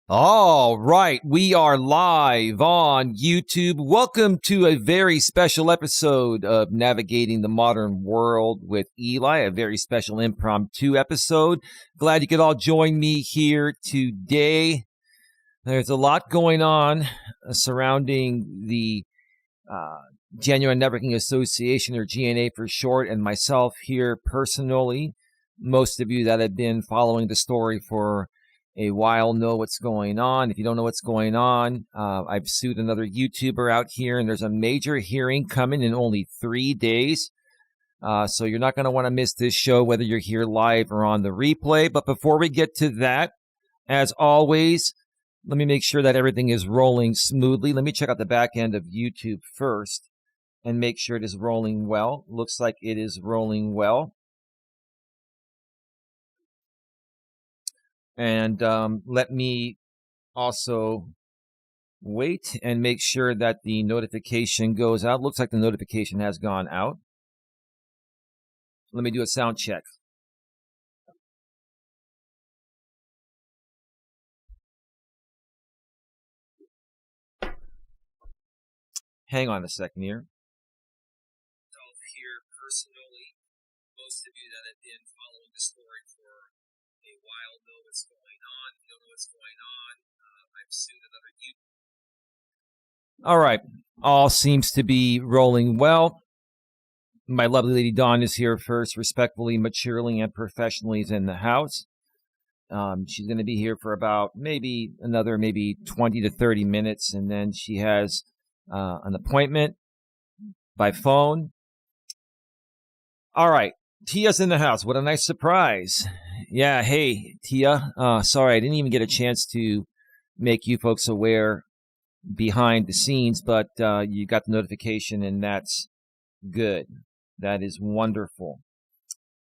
All right, we are live on YouTube. Welcome to a very special episode of Navigating the Modern World with Eli, a very special impromptu episode. Glad you could all join me here today. There's a lot going on surrounding the Genuine Networking Association, or GNA for short, and myself here personally. Most of you that have been following the story for a while know what's going on. If you don't know what's going on, I've sued another YouTuber out here, and there's a major hearing coming in only 3 days. So you're not going to want to miss this show, whether you're here live or on the replay. But before we get to that, as always, let me make sure that everything is rolling smoothly. Let me check out the back end of YouTube first and make sure it is rolling well. Looks like it is rolling well. And let me also wait and make sure that the notification goes out. Looks like the notification has gone out. Let me do a sound check. Hang on a second here. Here personally, most of you that have been following the story for a while know what's going on. If you don't know what's going on, I've sued another YouTuber. All right, all seems to be rolling well. My lovely lady Dawn is here first, respectfully, maturely, and professionally is in the house. She's going to be here for about another 20 to 30 minutes, and then she has an appointment by phone. All right, Tia's in the house. What a nice surprise. Yeah, hey, Tia. Sorry, I didn't even get a chance to make you folks aware behind the scenes, but you got the notification, and that's good. That is wonderful.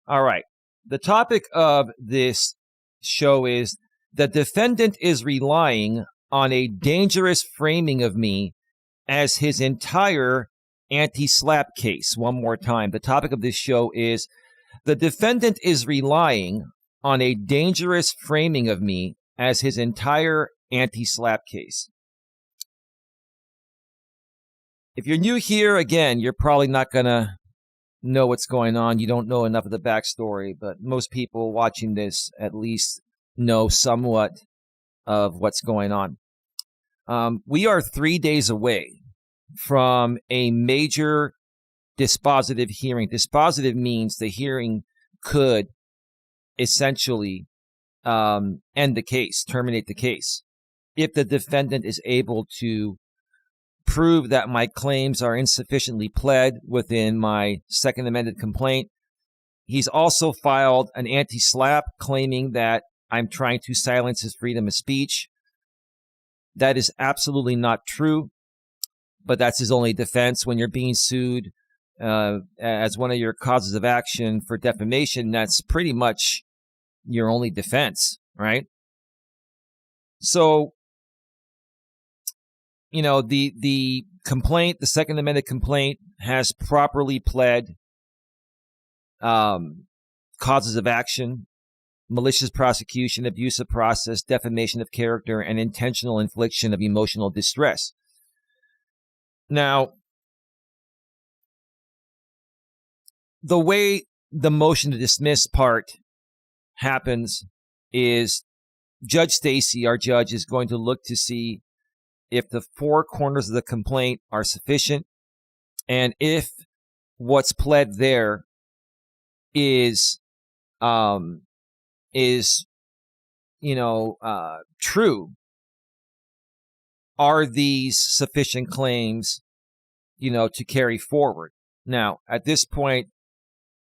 All right. The topic of this show is the defendant is relying on a dangerous framing of me as his entire anti-SLAPP case. One more time. The topic of this show is the defendant is relying on a dangerous framing of me as his entire anti-SLAPP case. If you're new here, again, you're probably not going to know what's going on. You don't know enough of the backstory, but most people watching this at least know somewhat of what's going on. We are 3 days away from a major dispositive hearing. Dispositive means the hearing could essentially end the case, terminate the case, if the defendant is able to prove that my claims are insufficiently pled within my second amended complaint. He's also filed an anti-SLAPP claiming that I'm trying to silence his freedom of speech. That is absolutely not true, but that's his only defense. When you're being sued as one of your causes of action for defamation, that's pretty much your only defense, right? So, you know, the complaint, the second amended complaint, has properly pled causes of action: malicious prosecution, abuse of process, defamation of character, and intentional infliction of emotional distress. Now, the way the motion to dismiss part happens is Judge Stacy, our judge, is going to look to see if the four corners of the complaint are sufficient, and if what's pled there is true, are these sufficient claims, to carry forward? Now, at this point,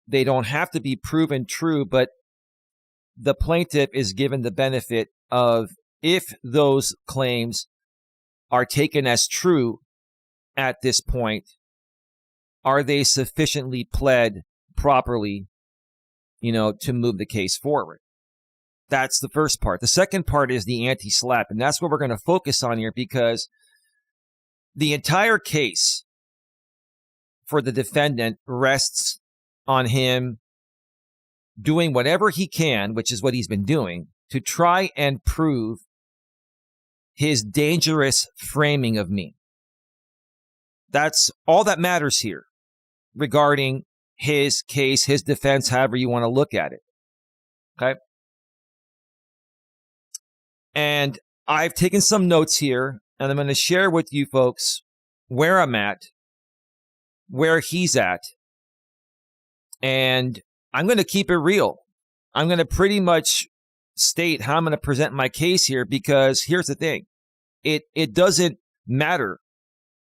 they don't have to be proven true, but the plaintiff is given the benefit of, if those claims are taken as true at this point, are they sufficiently pled properly, to move the case forward? That's the first part. The second part is the anti-SLAPP, and that's what we're going to focus on here, because the entire case for the defendant rests on him doing whatever he can, which is what he's been doing, to try and prove his dangerous framing of me. That's all that matters here regarding his case, his defense, however you want to look at it. Okay. And I've taken some notes here, and I'm going to share with you folks where I'm at, where he's at, and I'm going to keep it real. I'm going to pretty much state how I'm going to present my case here, because here's the thing. It doesn't matter.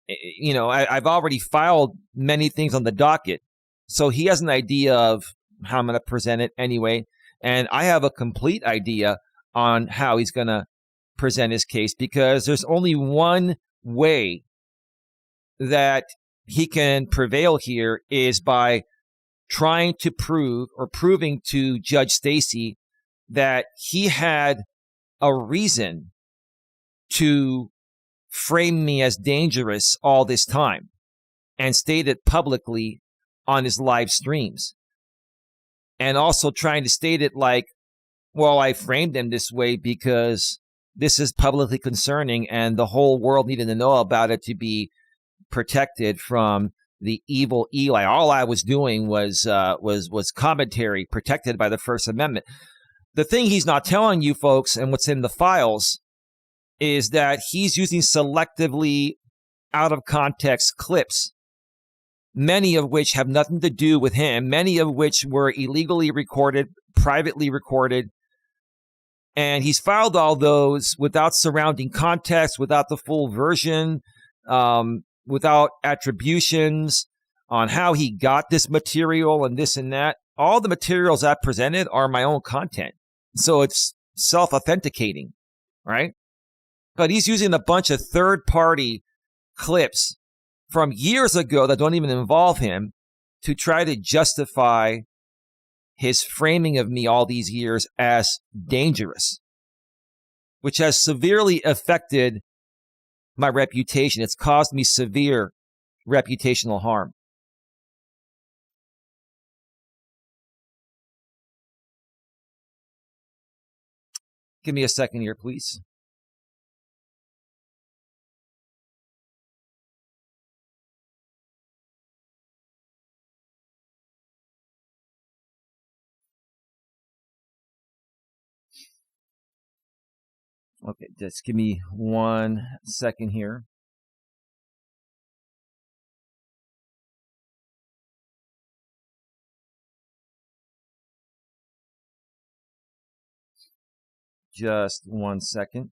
You know, I've already filed many things on the docket, so he has an idea of how I'm going to present it anyway, and I have a complete idea on how he's going to present his case, because there's only one way that he can prevail here, is by trying to prove, or proving to Judge Stacy, that he had a reason to frame me as dangerous all this time and state it publicly on his live streams. And also trying to state it like, well, I framed him this way because this is publicly concerning and the whole world needed to know about it to be protected from the evil Eli. All I was doing was commentary protected by the First Amendment. The thing he's not telling you folks, and what's in the files, is that he's using selectively out of context clips, many of which have nothing to do with him, many of which were illegally recorded, privately recorded. And he's filed all those without surrounding context, without the full version, without attributions on how he got this material and this and that. All the materials I presented are my own content. So it's self-authenticating, right? But he's using a bunch of third-party clips from years ago that don't even involve him to try to justify his framing of me all these years as dangerous, which has severely affected my reputation. It's caused me severe reputational harm. Give me a second here, please. Okay, just give me 1 second here. Just 1 second.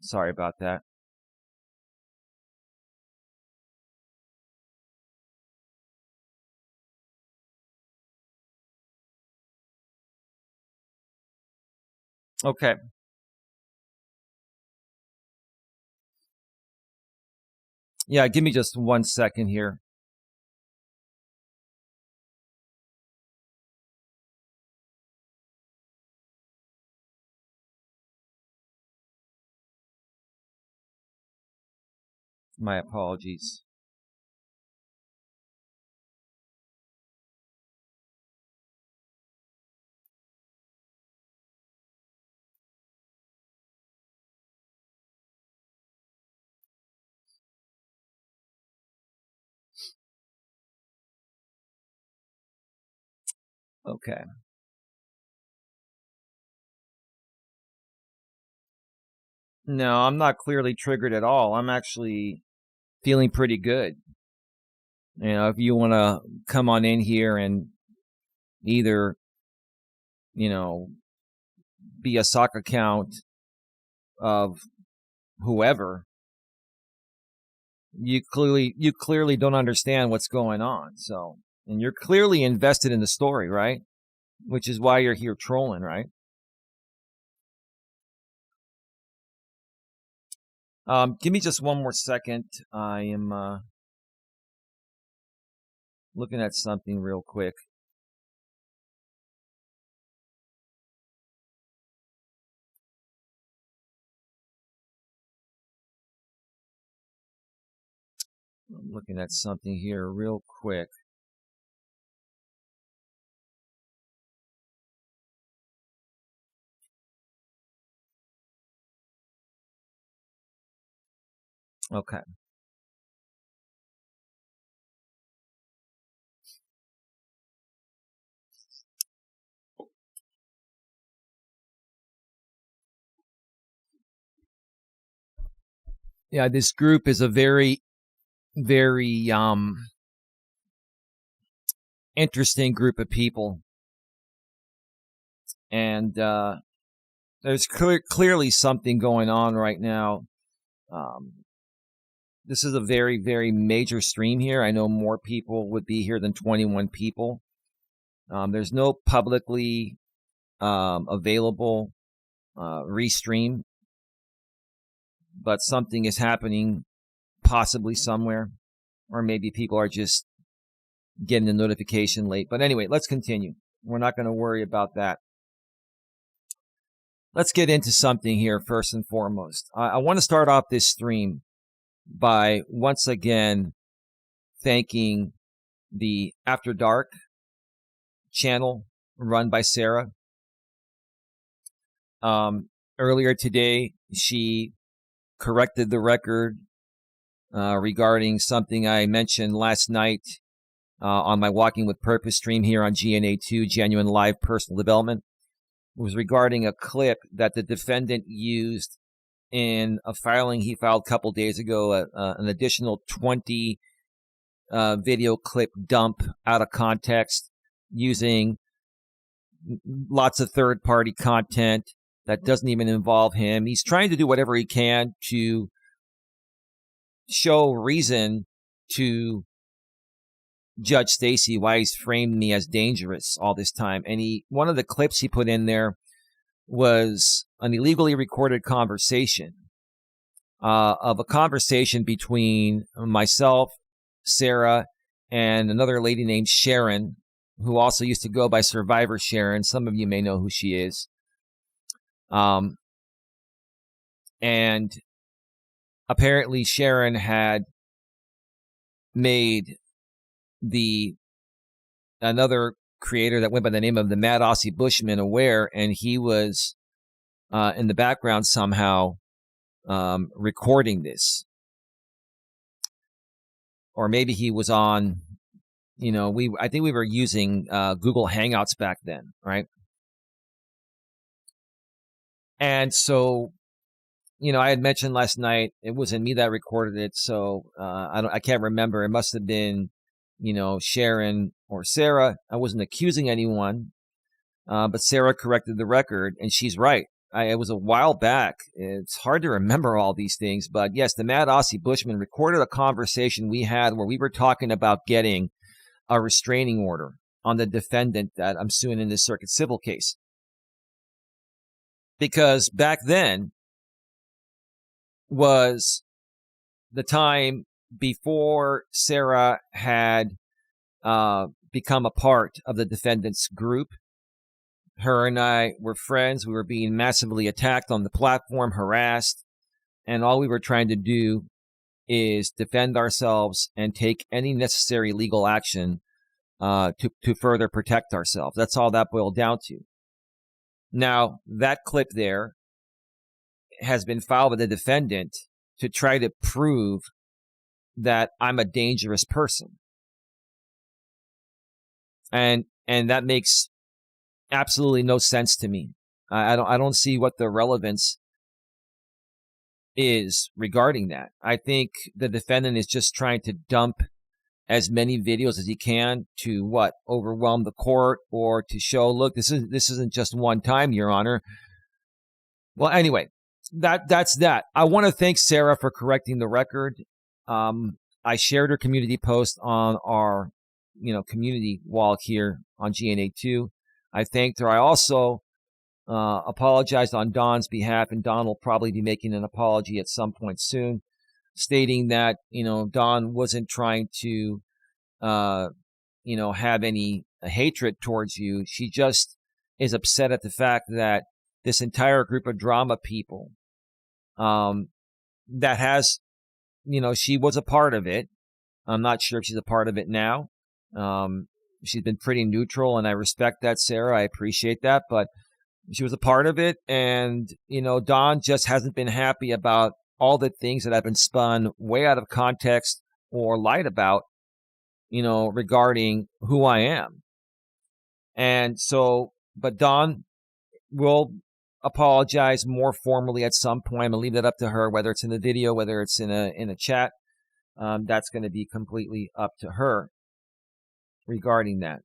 Sorry about that. Okay. Yeah, give me just 1 second here. My apologies. Okay. No, I'm not clearly triggered at all. I'm actually feeling pretty good. You know, if you want to come on in here and either, you know, be a sock account of whoever, you clearly don't understand what's going on. So, and you're clearly invested in the story, right? Which is why you're here trolling, right? Give me just 1 more second. I am looking at something real quick. looking at something here real quick. Okay. Yeah, this group is a very, very interesting group of people. And there's clearly something going on right now. This is a very, very major stream here. I know more people would be here than 21 people. There's no publicly available restream, but something is happening possibly somewhere, or maybe people are just getting the notification late. But anyway, let's continue. We're not going to worry about that. Let's get into something here first and foremost. I want to start off this stream by once again thanking the After Dark channel run by Sarah. Earlier today, she corrected the record regarding something I mentioned last night on my Walking with Purpose stream here on GNA2, Genuine Live Personal Development. It was regarding a clip that the defendant used in a filing he filed a couple days ago, an additional 20 video clip dump out of context using lots of third-party content that doesn't even involve him. He's trying to do whatever he can to show reason to Judge Stacy why he's framed me as dangerous all this time. And one of the clips he put in there was an illegally recorded conversation of a conversation between myself, Sarah, and another lady named Sharon, who also used to go by Survivor Sharon. Some of you may know who she is. And apparently Sharon had made another creator that went by the name of the Mad Aussie Bushman aware, and he was in the background somehow recording this. Or maybe he was on, I think we were using Google Hangouts back then, right? And so, I had mentioned last night, it wasn't me that recorded it, so I can't remember. It must have been, Sharon or Sarah. I wasn't accusing anyone, but Sarah corrected the record, and she's right. It was a while back. It's hard to remember all these things, but yes, the Mad Aussie Bushman recorded a conversation we had where we were talking about getting a restraining order on the defendant that I'm suing in this circuit civil case. Because back then was the time before Sarah had become a part of the defendant's group. Her and I were friends. We were being massively attacked on the platform, harassed, and all we were trying to do is defend ourselves and take any necessary legal action to further protect ourselves. That's all that boiled down to. Now, that clip there has been filed with the defendant to try to prove that I'm a dangerous person. And that makes absolutely no sense to me. I don't see what the relevance is regarding that. I think the defendant is just trying to dump as many videos as he can to overwhelm the court, or to show, look, this isn't just one time, Your Honor. Well, anyway, that's that. I want to thank Sarah for correcting the record. I shared her community post on our, community wall here on GNA2. I thanked her. I also apologized on Don's behalf, and Don will probably be making an apology at some point soon, stating that, Don wasn't trying to, have any hatred towards you. She just is upset at the fact that this entire group of drama people, that has, she was a part of it, I'm not sure if she's a part of it now. She's been pretty neutral, and I respect that, Sarah. I appreciate that, but she was a part of it. And, Don just hasn't been happy about all the things that have been spun way out of context or lied about, regarding who I am. And so, but Don will apologize more formally at some point. I'm gonna leave that up to her, whether it's in the video, whether it's in a chat. That's going to be completely up to her regarding that.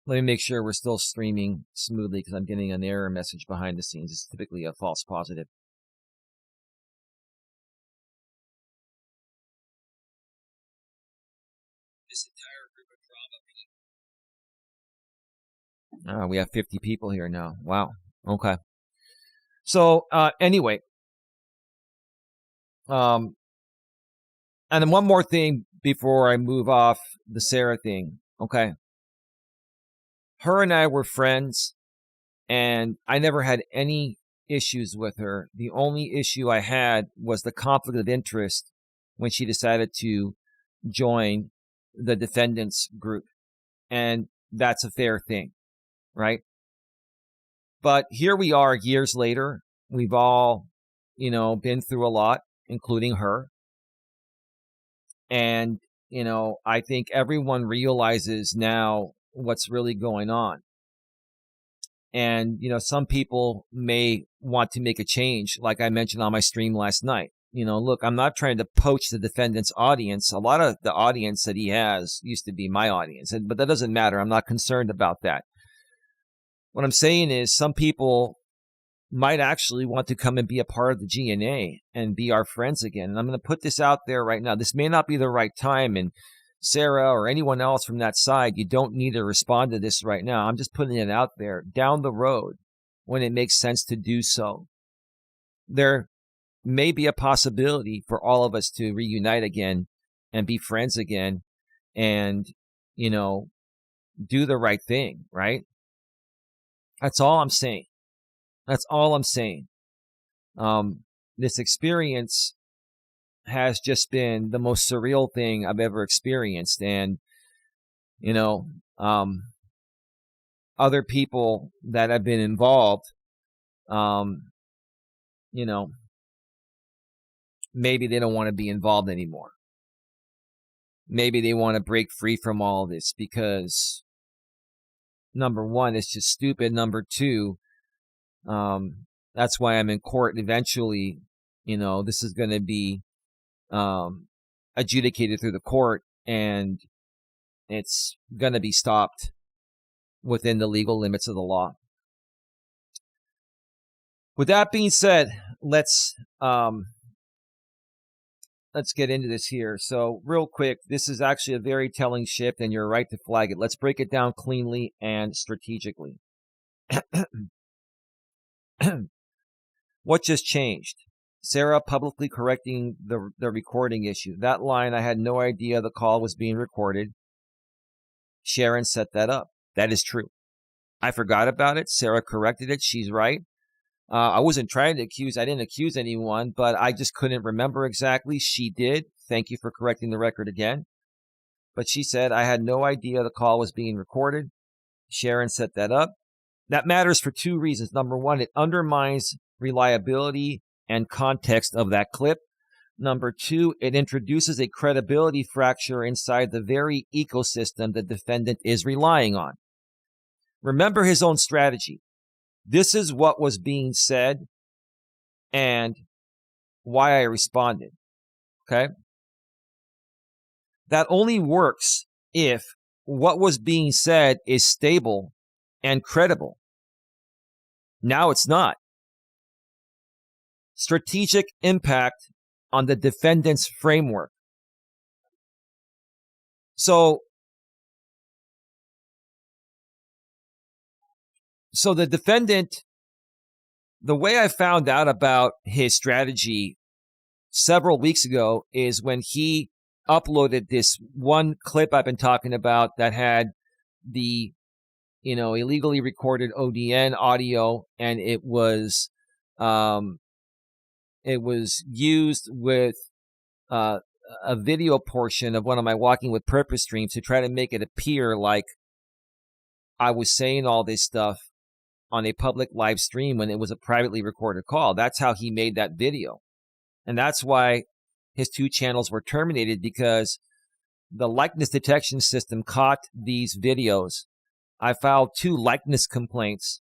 Let me make sure we're still streaming smoothly because I'm getting an error message behind the scenes. It's typically a false positive. This entire group of drama people. We have 50 people here now. Wow. Okay. So anyway, and then one more thing before I move off the Sarah thing. Okay. Her and I were friends, and I never had any issues with her. The only issue I had was the conflict of interest when she decided to join the defendants group. And that's a fair thing, right? But here we are years later. We've all, been through a lot, including her. And, I think everyone realizes now what's really going on. And, some people may want to make a change, like I mentioned on my stream last night. Look, I'm not trying to poach the defendant's audience. A lot of the audience that he has used to be my audience, but that doesn't matter. I'm not concerned about that. What I'm saying is some people might actually want to come and be a part of the GNA and be our friends again. And I'm going to put this out there right now. This may not be the right time, and Sarah or anyone else from that side, you don't need to respond to this right now. I'm just putting it out there. Down the road, when it makes sense to do so, there may be a possibility for all of us to reunite again and be friends again and, do the right thing, right? That's all I'm saying. That's all I'm saying. This experience has just been the most surreal thing I've ever experienced. And, other people that have been involved, maybe they don't want to be involved anymore. Maybe they want to break free from all of this because, number one, it's just stupid. Number two, that's why I'm in court eventually. This is going to be adjudicated through the court, and it's going to be stopped within the legal limits of the law. With that being said, let's get into this here. So real quick, this is actually a very telling shift, and you're right to flag it. Let's break it down cleanly and strategically. What just changed? Sarah publicly correcting the recording issue. That line, I had no idea the call was being recorded. Sharon set that up. That is true. I forgot about it. Sarah corrected it. She's right. I wasn't trying to accuse. I didn't accuse anyone, but I just couldn't remember exactly. She did. Thank you for correcting the record again. But she said, I had no idea the call was being recorded. Sharon set that up. That matters for two reasons. Number one, it undermines reliability and context of that clip. Number two, it introduces a credibility fracture inside the very ecosystem the defendant is relying on. Remember his own strategy. This is what was being said and why I responded. Okay? That only works if what was being said is stable and credible. Now it's not. Strategic impact on the defendant's framework. So the defendant, the way I found out about his strategy several weeks ago is when he uploaded this one clip I've been talking about that had the, illegally recorded ODN audio, and it was it was used with a video portion of one of my Walking with Purpose streams to try to make it appear like I was saying all this stuff on a public live stream when it was a privately recorded call. That's how he made that video. And that's why his 2 channels were terminated, because the likeness detection system caught these videos. I filed 2 likeness complaints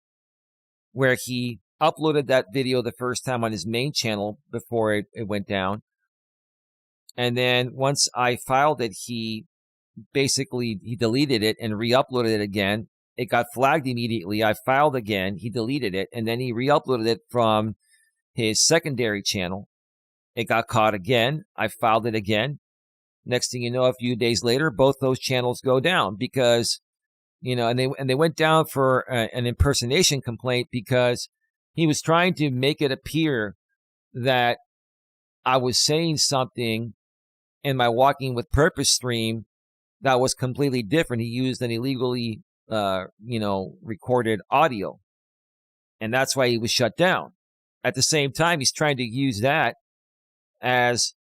where he uploaded that video the first time on his main channel before it went down. And then once I filed it, he deleted it and re-uploaded it again. It got flagged immediately. I filed again. He deleted it, and then he re-uploaded it from his secondary channel. It got caught again. I filed it again. Next thing you know, a few days later, both those channels go down because, and they went down for an impersonation complaint because he was trying to make it appear that I was saying something in my Walking with Purpose stream that was completely different. He used an illegally, recorded audio, and that's why he was shut down. At the same time, he's trying to use that as,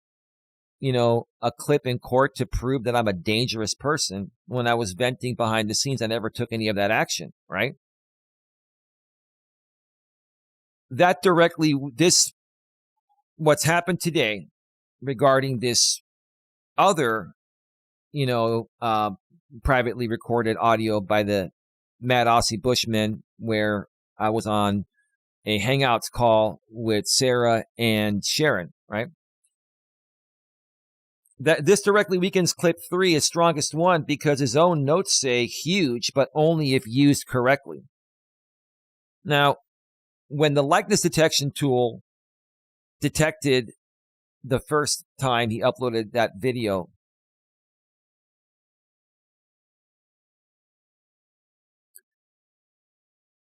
a clip in court to prove that I'm a dangerous person when I was venting behind the scenes. I never took any of that action, right? That directly, what's happened today regarding this other, privately recorded audio by the Mad Aussie Bushman, where I was on a Hangouts call with Sarah and Sharon, right? This directly weakens clip 3 as strongest one because his own notes say huge, but only if used correctly. Now, when the likeness detection tool detected the first time he uploaded that video,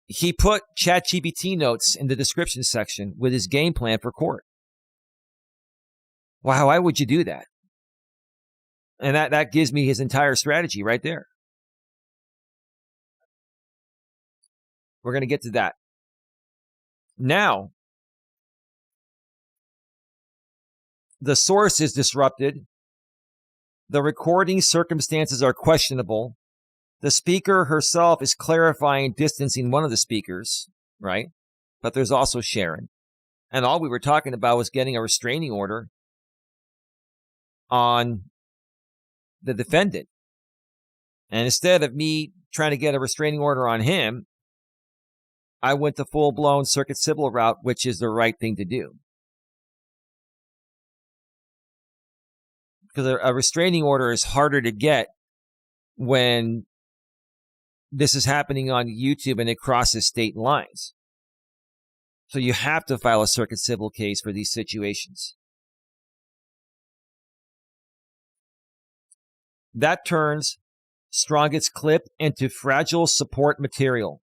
he put ChatGPT notes in the description section with his game plan for court. Wow, why would you do that? And that gives me his entire strategy right there. We're going to get to that. Now, the source is disrupted. The recording circumstances are questionable. The speaker herself is clarifying distancing one of the speakers, right? But there's also Sharon. And all we were talking about was getting a restraining order on the defendant. And instead of me trying to get a restraining order on him, I went the full-blown circuit civil route, which is the right thing to do. Because a restraining order is harder to get when this is happening on YouTube and it crosses state lines. So you have to file a circuit civil case for these situations. That turns Strongit's clip into fragile support material.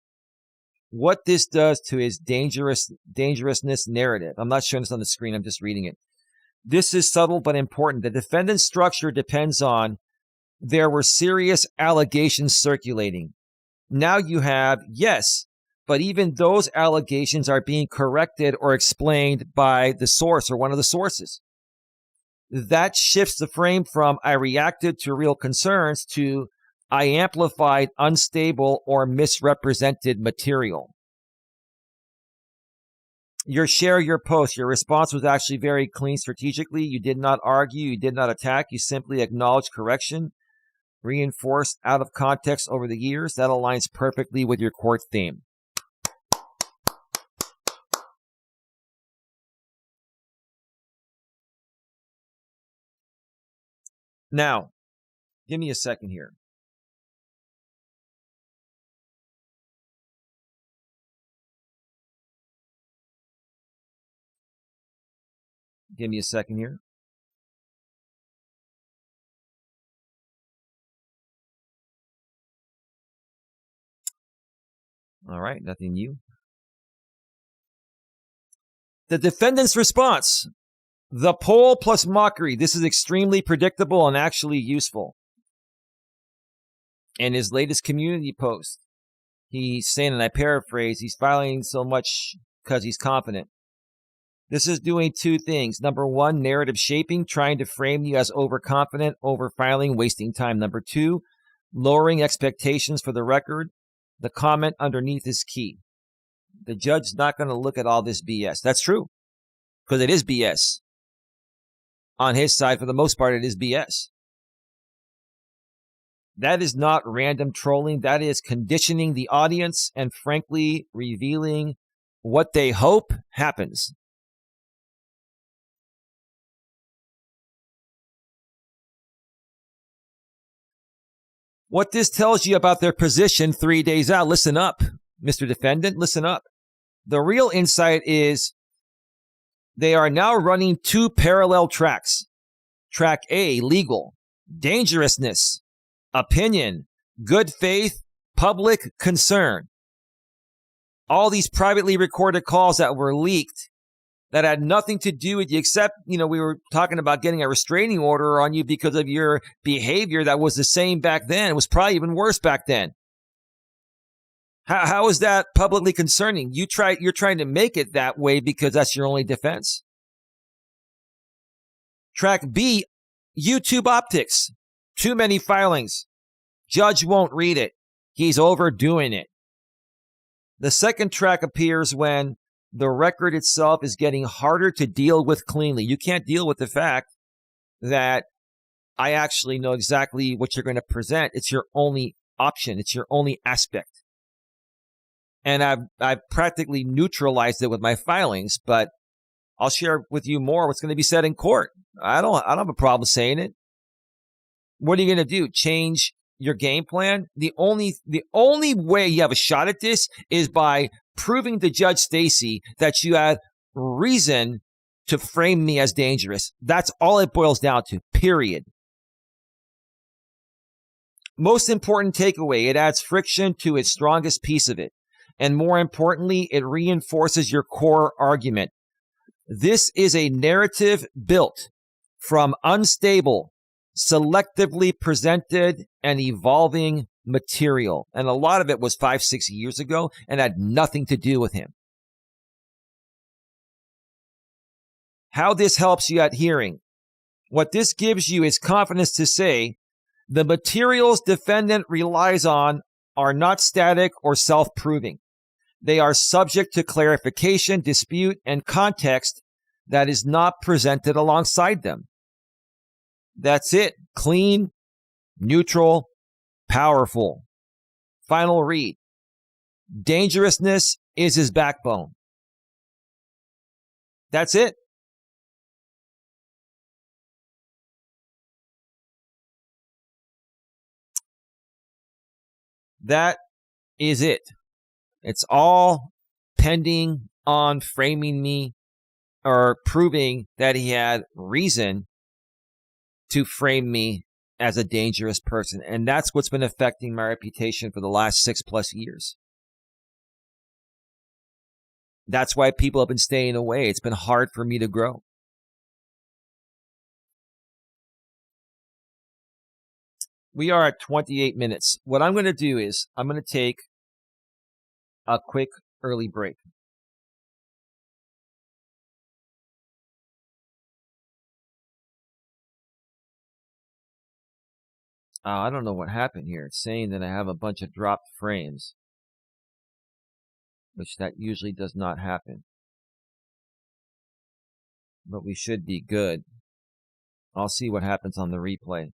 What this does to his dangerousness narrative. I'm not showing this on the screen, I'm just reading it. This is subtle but important. The defendant's structure depends on there were serious allegations circulating. Now you have, yes, but even those allegations are being corrected or explained by the source or one of the sources. That shifts the frame from I reacted to real concerns to I amplified unstable or misrepresented material. Your post, your response was actually very clean strategically. You did not argue, you did not attack, you simply acknowledged correction, reinforced out of context over the years. That aligns perfectly with your court theme. Now, give me a second here. Give me a second here. All right, nothing new. The defendant's response. The poll plus mockery. This is extremely predictable and actually useful. In his latest community post, he's saying, and I paraphrase, he's filing so much because he's confident. This is doing two things. Number one, narrative shaping, trying to frame you as overconfident, overfiling, wasting time. Number two, lowering expectations for the record. The comment underneath is key. The judge's not going to look at all this BS. That's true, because it is BS. On his side, for the most part, it is BS. That is not random trolling. That is conditioning the audience and, frankly, revealing what they hope happens. What this tells you about their position 3 days out, listen up, Mr. Defendant, listen up. The real insight is they are now running two parallel tracks. Track A, legal, dangerousness, opinion, good faith, public concern. All these privately recorded calls that were leaked that had nothing to do with you, except, we were talking about getting a restraining order on you because of your behavior that was the same back then. It was probably even worse back then. How is that publicly concerning? You're trying to make it that way because that's your only defense. Track B, YouTube optics. Too many filings. Judge won't read it. He's overdoing it. The second track appears when the record itself is getting harder to deal with cleanly. You can't deal with the fact that I actually know exactly what you're going to present. It's your only option. It's your only aspect. And I've practically neutralized it with my filings, but I'll share with you more what's going to be said in court. I don't have a problem saying it. What are you going to do? Change your game plan? The only way you have a shot at this is by proving to Judge Stacy that you had reason to frame me as dangerous. That's all it boils down to, period. Most important takeaway, it adds friction to its strongest piece of it. And more importantly, it reinforces your core argument. This is a narrative built from unstable, selectively presented, and evolving material. And a lot of it was 5-6 years ago and had nothing to do with him. How this helps you at hearing. What this gives you is confidence to say the materials defendant relies on are not static or self-proving. They are subject to clarification, dispute, and context that is not presented alongside them. That's it. Clean, neutral, powerful. Final read. Dangerousness is his backbone. That's it. That is it. It's all pending on framing me or proving that he had reason to frame me as a dangerous person. And that's what's been affecting my reputation for the last 6+ years. That's why people have been staying away. It's been hard for me to grow. We are at 28 minutes. What I'm going to do is I'm going to take a quick early break. I don't know what happened here. It's saying that I have a bunch of dropped frames, which that usually does not happen. But we should be good. I'll see what happens on the replay.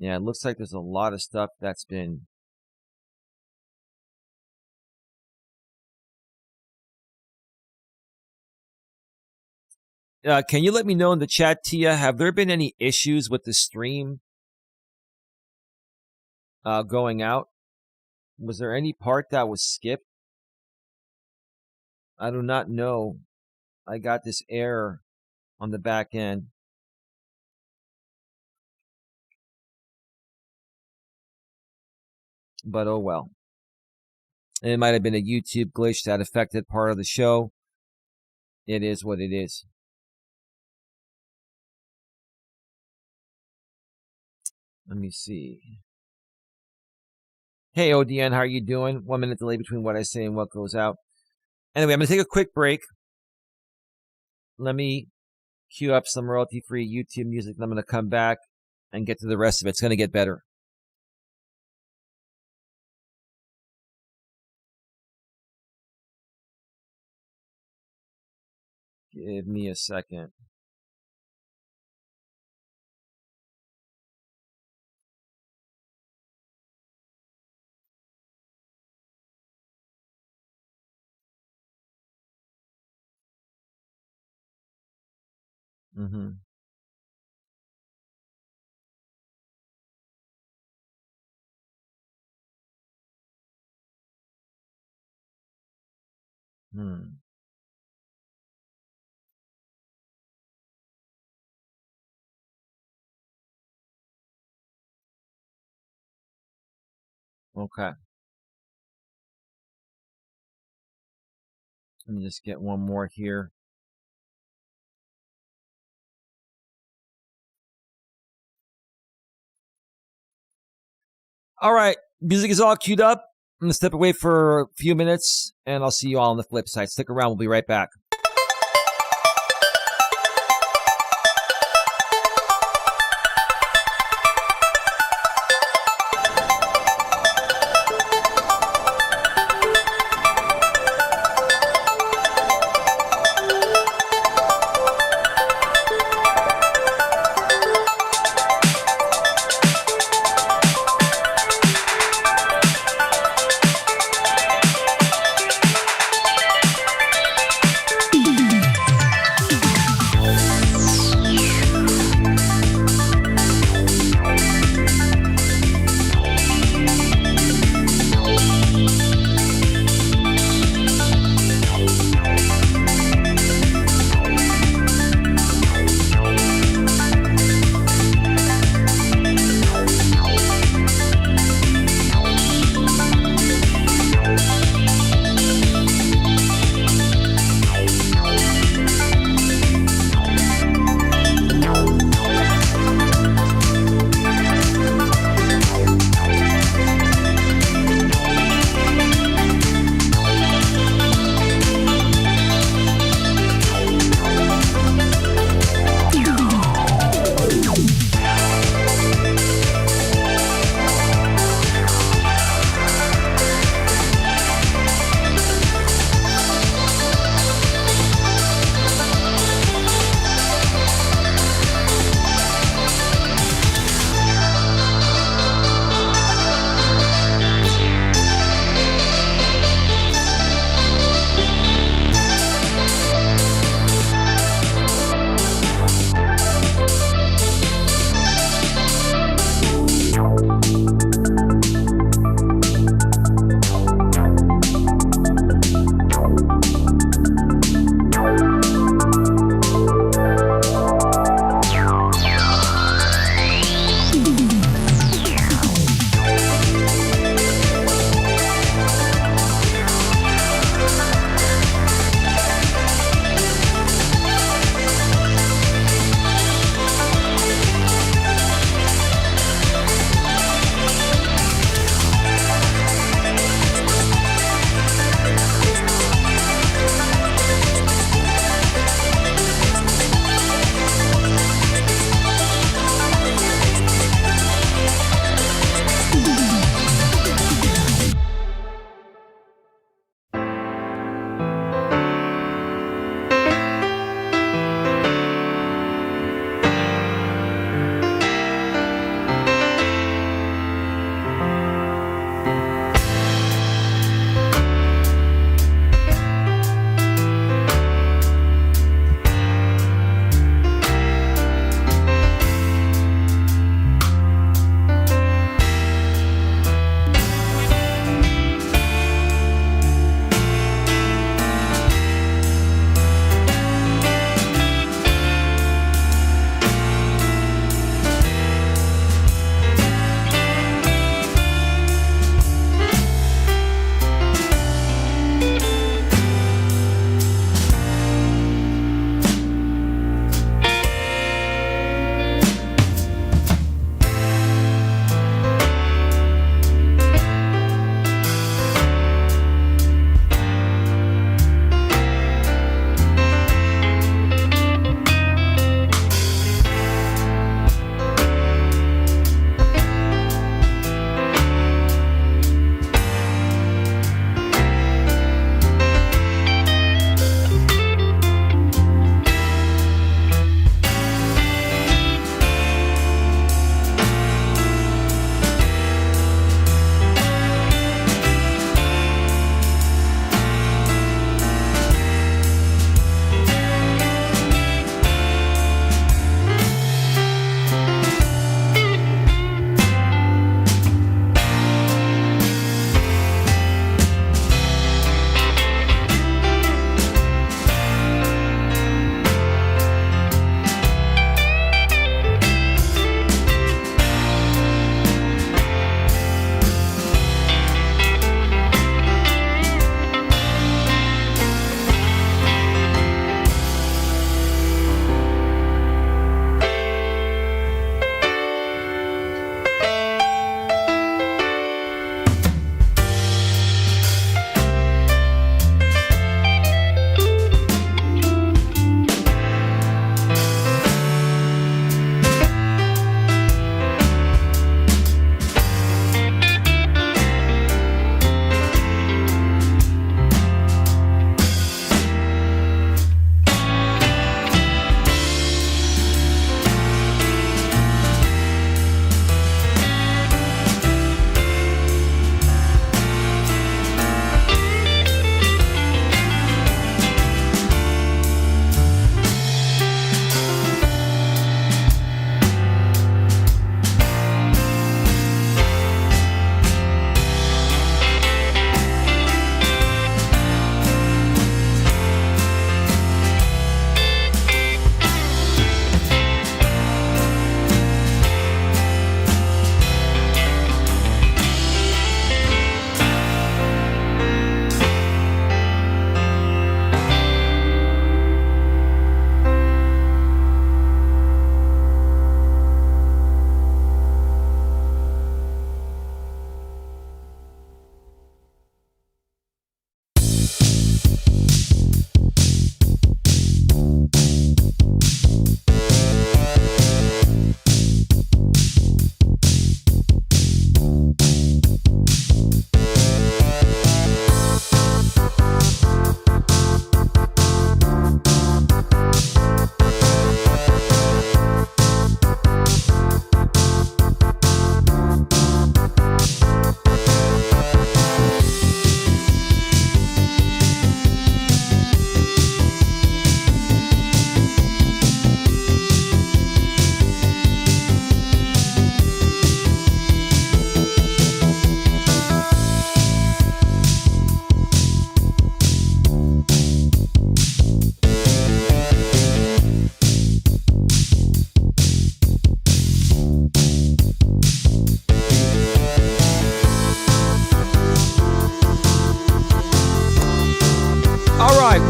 Yeah, it looks like there's a lot of stuff that's been can you let me know in the chat, Tia, have there been any issues with the stream going out? Was there any part that was skipped? I do not know. I got this error on the back end. But oh well. It might have been a YouTube glitch that affected part of the show. It is what it is. Let me see. Hey, ODN, how are you doing? 1 minute delay between what I say and what goes out. Anyway, I'm going to take a quick break. Let me cue up some royalty-free YouTube music, and I'm going to come back and get to the rest of it. It's going to get better. Give me a second. Mm-hmm. Hmm. Okay. Let me just get one more here. All right. Music is all queued up. I'm going to step away for a few minutes, and I'll see you all on the flip side. Stick around. We'll be right back.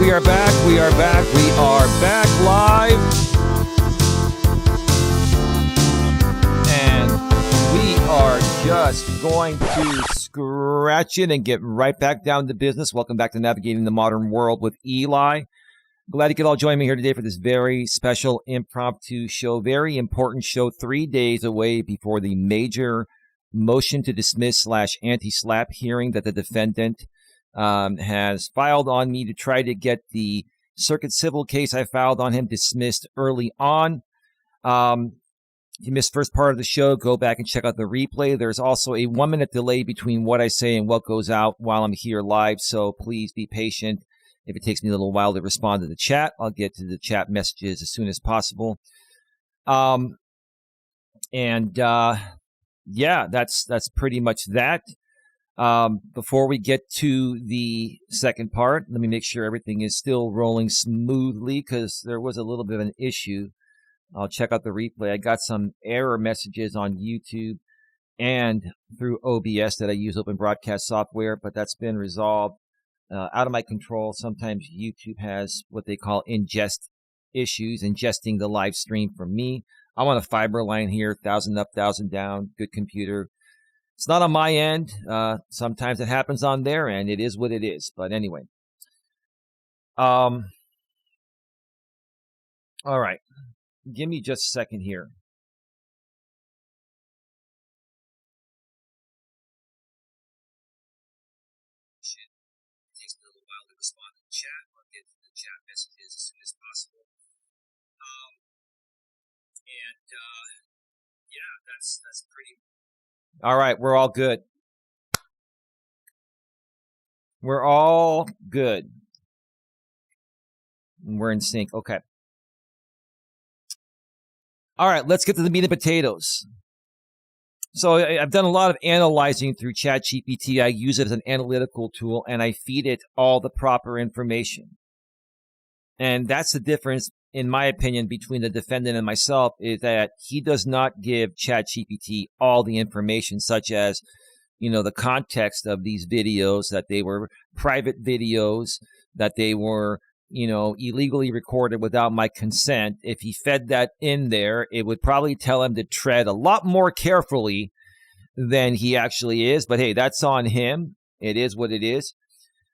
We are back. We are back. We are back live. And we are just going to scratch it and get right back down to business. Welcome back to Navigating the Modern World with Eli. Glad you could all join me here today for this very special impromptu show. Very important show, 3 days away before the major motion to dismiss / anti-SLAPP hearing that the defendant has filed on me to try to get the circuit civil case I filed on him dismissed early on. If you missed first part of the show, go back and check out the replay. There's also a 1 minute delay between what I say and what goes out while I'm here live, so please be patient. If it takes me a little while to respond to the chat, I'll get to the chat messages as soon as possible. Yeah, that's pretty much that. Before we get to the second part, let me make sure everything is still rolling smoothly because there was a little bit of an issue. I'll check out the replay. I got some error messages on YouTube and through OBS that I use, Open Broadcast Software, but that's been resolved. Out of my control. Sometimes YouTube has what they call ingest issues, ingesting the live stream from me. I'm on a fiber line here, 1,000 up, 1,000 down, good computer. It's not on my end. Sometimes it happens on their end. It is what it is. But anyway. All right. Give me just a second here. It takes me a little while to respond to the chat. I'll get to the chat messages as soon as possible. Yeah, that's pretty. All right, we're all good. We're all good. We're in sync. Okay. All right, let's get to the meat and potatoes. So I've done a lot of analyzing through ChatGPT. I use it as an analytical tool, and I feed it all the proper information. And that's the difference, in my opinion, between the defendant and myself, is that he does not give ChatGPT all the information, such as, the context of these videos, that they were private videos, that they were, illegally recorded without my consent. If he fed that in there, it would probably tell him to tread a lot more carefully than he actually is. But hey, that's on him. It is what it is.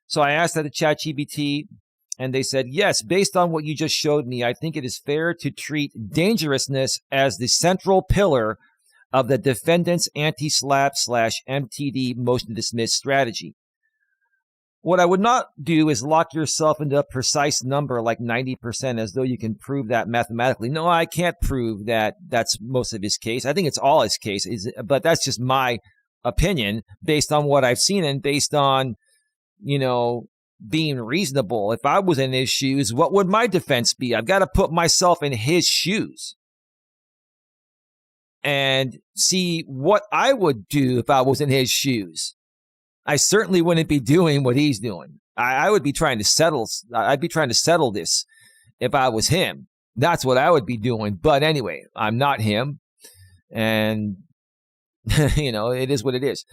So I asked that to ChatGPT, and they said, yes, based on what you just showed me, I think it is fair to treat dangerousness as the central pillar of the defendant's anti-SLAPP / MTD motion to dismiss strategy. What I would not do is lock yourself into a precise number like 90% as though you can prove that mathematically. No, I can't prove that that's most of his case. I think it's all his case, but that's just my opinion based on what I've seen and based on, being reasonable. If I was in his shoes, what would my defense be? I've got to put myself in his shoes and see what I would do if I was in his shoes. I certainly wouldn't be doing what he's doing. I would be trying to settle. I'd be trying to settle this if I was him. That's what I would be doing. But anyway, I'm not him. And, it is what it is.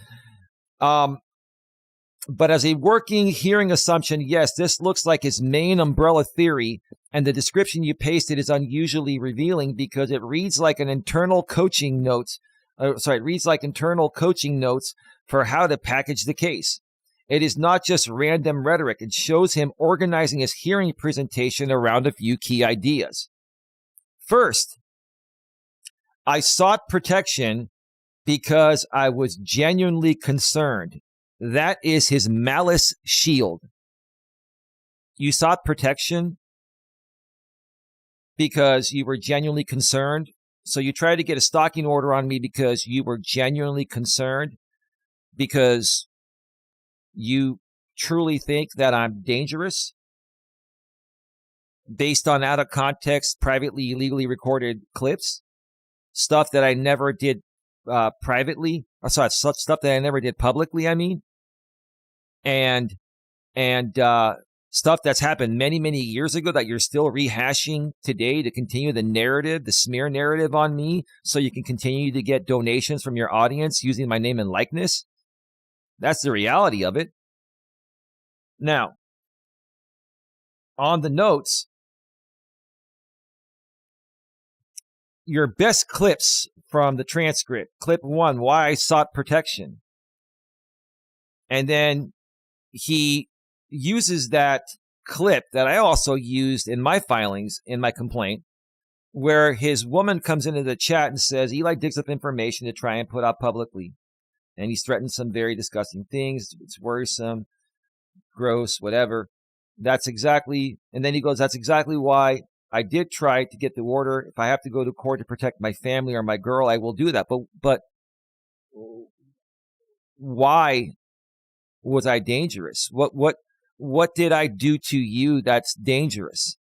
But as a working hearing assumption, yes, this looks like his main umbrella theory. And the description you pasted is unusually revealing because it reads like an internal coaching notes. It reads like internal coaching notes for how to package the case. It is not just random rhetoric. It shows him organizing his hearing presentation around a few key ideas. First, I sought protection because I was genuinely concerned. That is his malice shield. You sought protection because you were genuinely concerned. So you tried to get a stalking order on me because you were genuinely concerned, because you truly think that I'm dangerous based on out of context, privately, illegally recorded clips, stuff that I never did privately. Stuff that I never did publicly, I mean. And stuff that's happened many, many years ago that you're still rehashing today to continue the narrative, the smear narrative on me, so you can continue to get donations from your audience using my name and likeness. That's the reality of it. Now, on the notes, your best clips from the transcript. Clip 1, why I sought protection. And then he uses that clip that I also used in my filings, in my complaint, where his woman comes into the chat and says, Eli digs up information to try and put out publicly. And he's threatened some very disgusting things. It's worrisome, gross, whatever. That's exactly, and then he goes, that's exactly why I did try to get the order. If I have to go to court to protect my family or my girl, I will do that. But why was I dangerous? What did I do to you that's dangerous?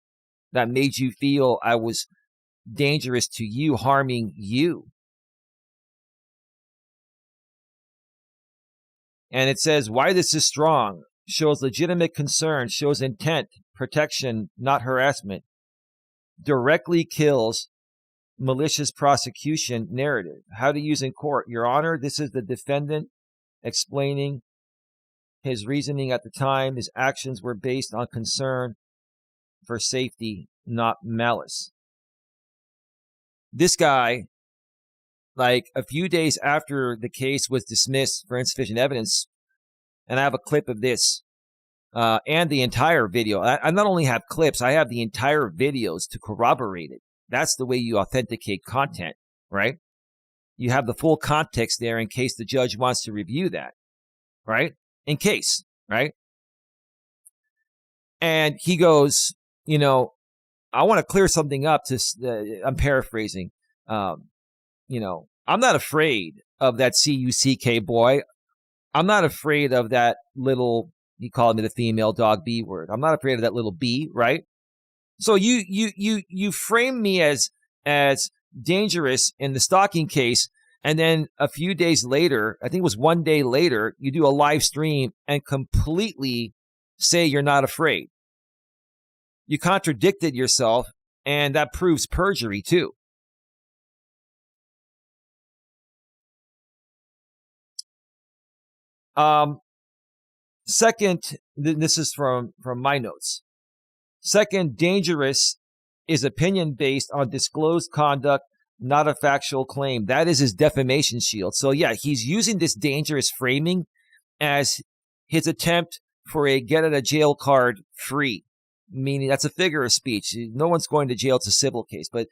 That made you feel I was dangerous to you, harming you? And it says, why this is strong, shows legitimate concern, shows intent, protection, not harassment, directly kills malicious prosecution narrative. How to use in court. Your Honor, this is the defendant explaining his reasoning at the time. His actions were based on concern for safety, not malice. This guy, like a few days after the case was dismissed for insufficient evidence, and I have a clip of this and the entire video. I not only have clips, I have the entire videos to corroborate it. That's the way you authenticate content, right? You have the full context there in case the judge wants to review that, right? In case, right? And he goes, you know, I want to clear something up. I'm paraphrasing. You know, I'm not afraid of that CUCK boy. I'm not afraid of that little, he called me the female dog B word. I'm not afraid of that little B, right? So you frame me as dangerous in the stalking case, and then a few days later, I think it was one day later, you do a live stream and completely say you're not afraid. You contradicted yourself, and that proves perjury too. Second, this is from my notes. Second, dangerous is opinion based on disclosed conduct, not a factual claim. That is his defamation shield. So yeah, he's using this dangerous framing as his attempt for a get out of jail card free, meaning that's a figure of speech. No one's going to jail. It's a civil case, but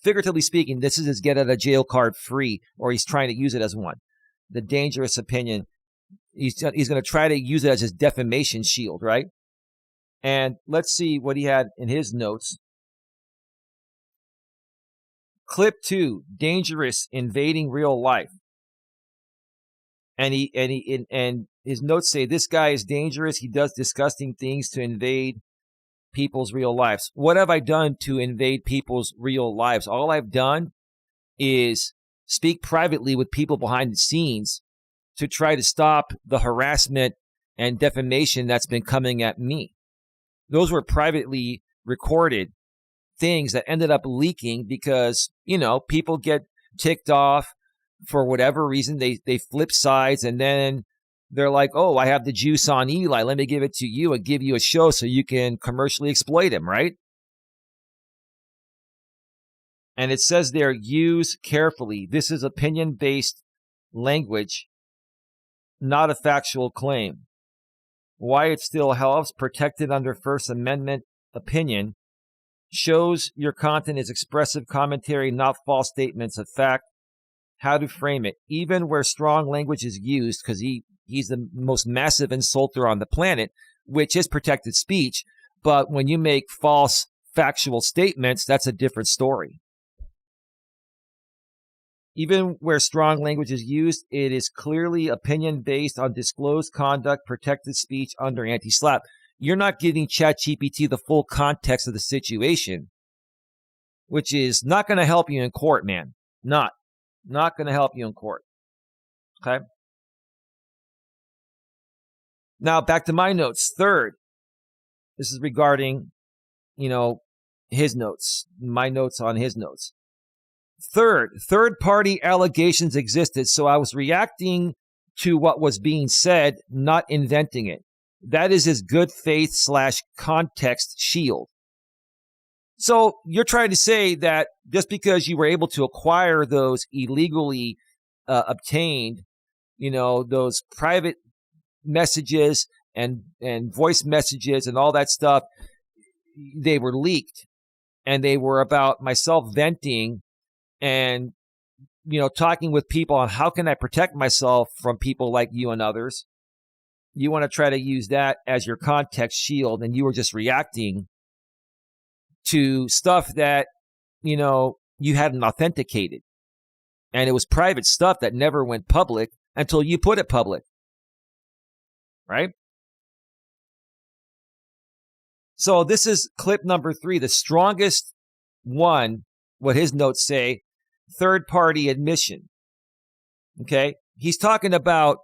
figuratively speaking, this is his get out of jail card free, or he's trying to use it as one. The dangerous opinion. He's going to try to use it as his defamation shield, right? And let's see what he had in his notes. Clip 2, dangerous, invading real life. And his notes say this guy is dangerous. He does disgusting things to invade people's real lives. What have I done to invade people's real lives? All I've done is speak privately with people behind the scenes to try to stop the harassment and defamation that's been coming at me. Those were privately recorded things that ended up leaking because, you know, people get ticked off for whatever reason. They flip sides, and then they're like, oh, I have the juice on Eli. Let me give it to you and give you a show so you can commercially exploit him, right? And it says there, use carefully. This is opinion-based language, not a factual claim. Why it still helps, protected under First Amendment opinion, shows your content is expressive commentary, not false statements of fact. How to frame it, even where strong language is used, because he's the most massive insulter on the planet, which is protected speech. But when you make false factual statements, that's a different story. Even where strong language is used, it is clearly opinion based on disclosed conduct, protected speech under anti-SLAPP. You're not giving ChatGPT the full context of the situation, which is not going to help you in court, man. Not going to help you in court. Okay? Now, back to my notes. Third, this is regarding, his notes, my notes on his notes. Third-party allegations existed, so I was reacting to what was being said, not inventing it. That is his good faith / context shield. So you're trying to say that just because you were able to acquire those illegally obtained, those private messages and voice messages and all that stuff, they were leaked and they were about myself venting and, talking with people on how can I protect myself from people like you and others. You want to try to use that as your context shield, and you were just reacting to stuff that, you hadn't authenticated. And it was private stuff that never went public until you put it public. Right? So this is clip number 3, the strongest one, what his notes say, third-party admission. Okay? He's talking about,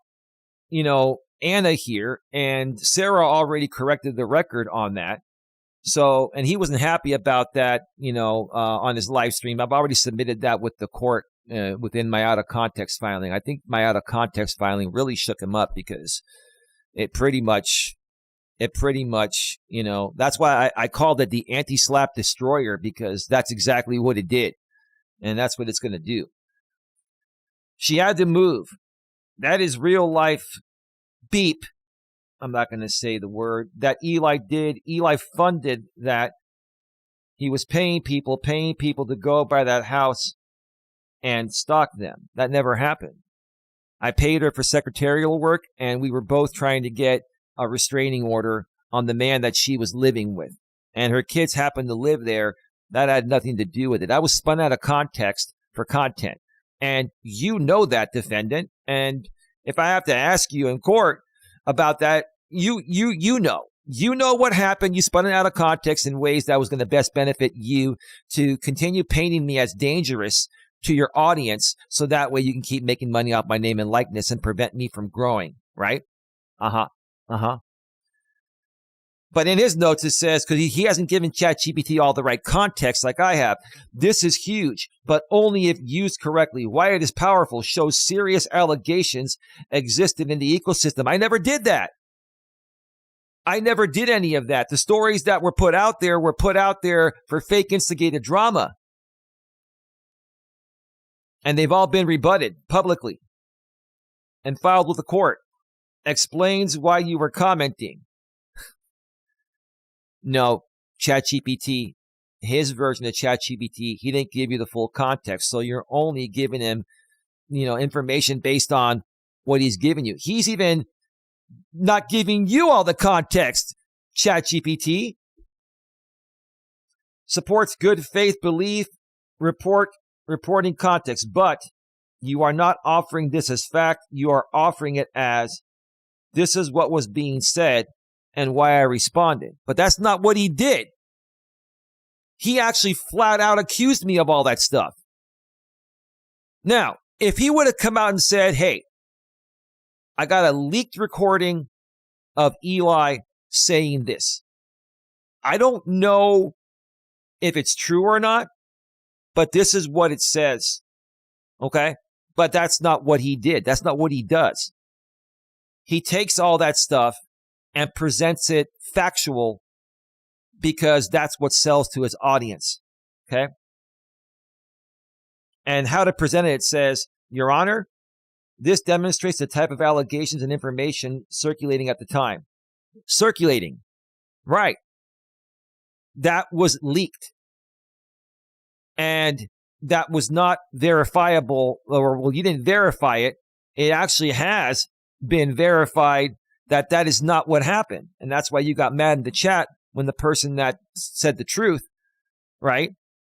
Anna here, and Sarah already corrected the record on that. So, and he wasn't happy about that, on his live stream. I've already submitted that with the court within my out-of-context filing. I think my out-of-context filing really shook him up because it pretty much, that's why I called it the Anti-SLAPP destroyer, because that's exactly what it did. And that's what it's going to do. She had to move. That is real life beep. I'm not going to say the word that Eli did. Eli funded that. He was paying people to go by that house and stalk them. That never happened. I paid her for secretarial work, and we were both trying to get a restraining order on the man that she was living with. And her kids happened to live there. That had nothing to do with it. I was spun out of context for content. And you know that, defendant. And if I have to ask you in court about that, you know. You know what happened. You spun it out of context in ways that was going to best benefit you to continue painting me as dangerous to your audience, so that way you can keep making money off my name and likeness and prevent me from growing, right? But in his notes, it says, because he hasn't given ChatGPT all the right context like I have, this is huge, but only if used correctly. Why it is powerful, shows serious allegations existed in the ecosystem. I never did that. I never did any of that. The stories that were put out there for fake instigated drama. And they've all been rebutted publicly and filed with the court. Explains why you were commenting. No, ChatGPT, his version of ChatGPT, he didn't give you the full context. So you're only giving him, information based on what he's giving you. He's even not giving you all the context, ChatGPT. Supports good faith belief, reporting context, but you are not offering this as fact. You are offering it as, this is what was being said and why I responded. But that's not what he did. He actually flat out accused me of all that stuff. Now, if he would have come out and said, hey, I got a leaked recording of Eli saying this. I don't know if it's true or not, but this is what it says. Okay? But that's not what he did. That's not what he does. He takes all that stuff and presents it factual because that's what sells to his audience. Okay? And how to present it, it says, Your Honor, this demonstrates the type of allegations and information circulating at the time. Circulating. Right. That was leaked. And that was not verifiable, or, you didn't verify it. It actually has been verified that is not what happened. And that's why you got mad in the chat when the person that said the truth, right,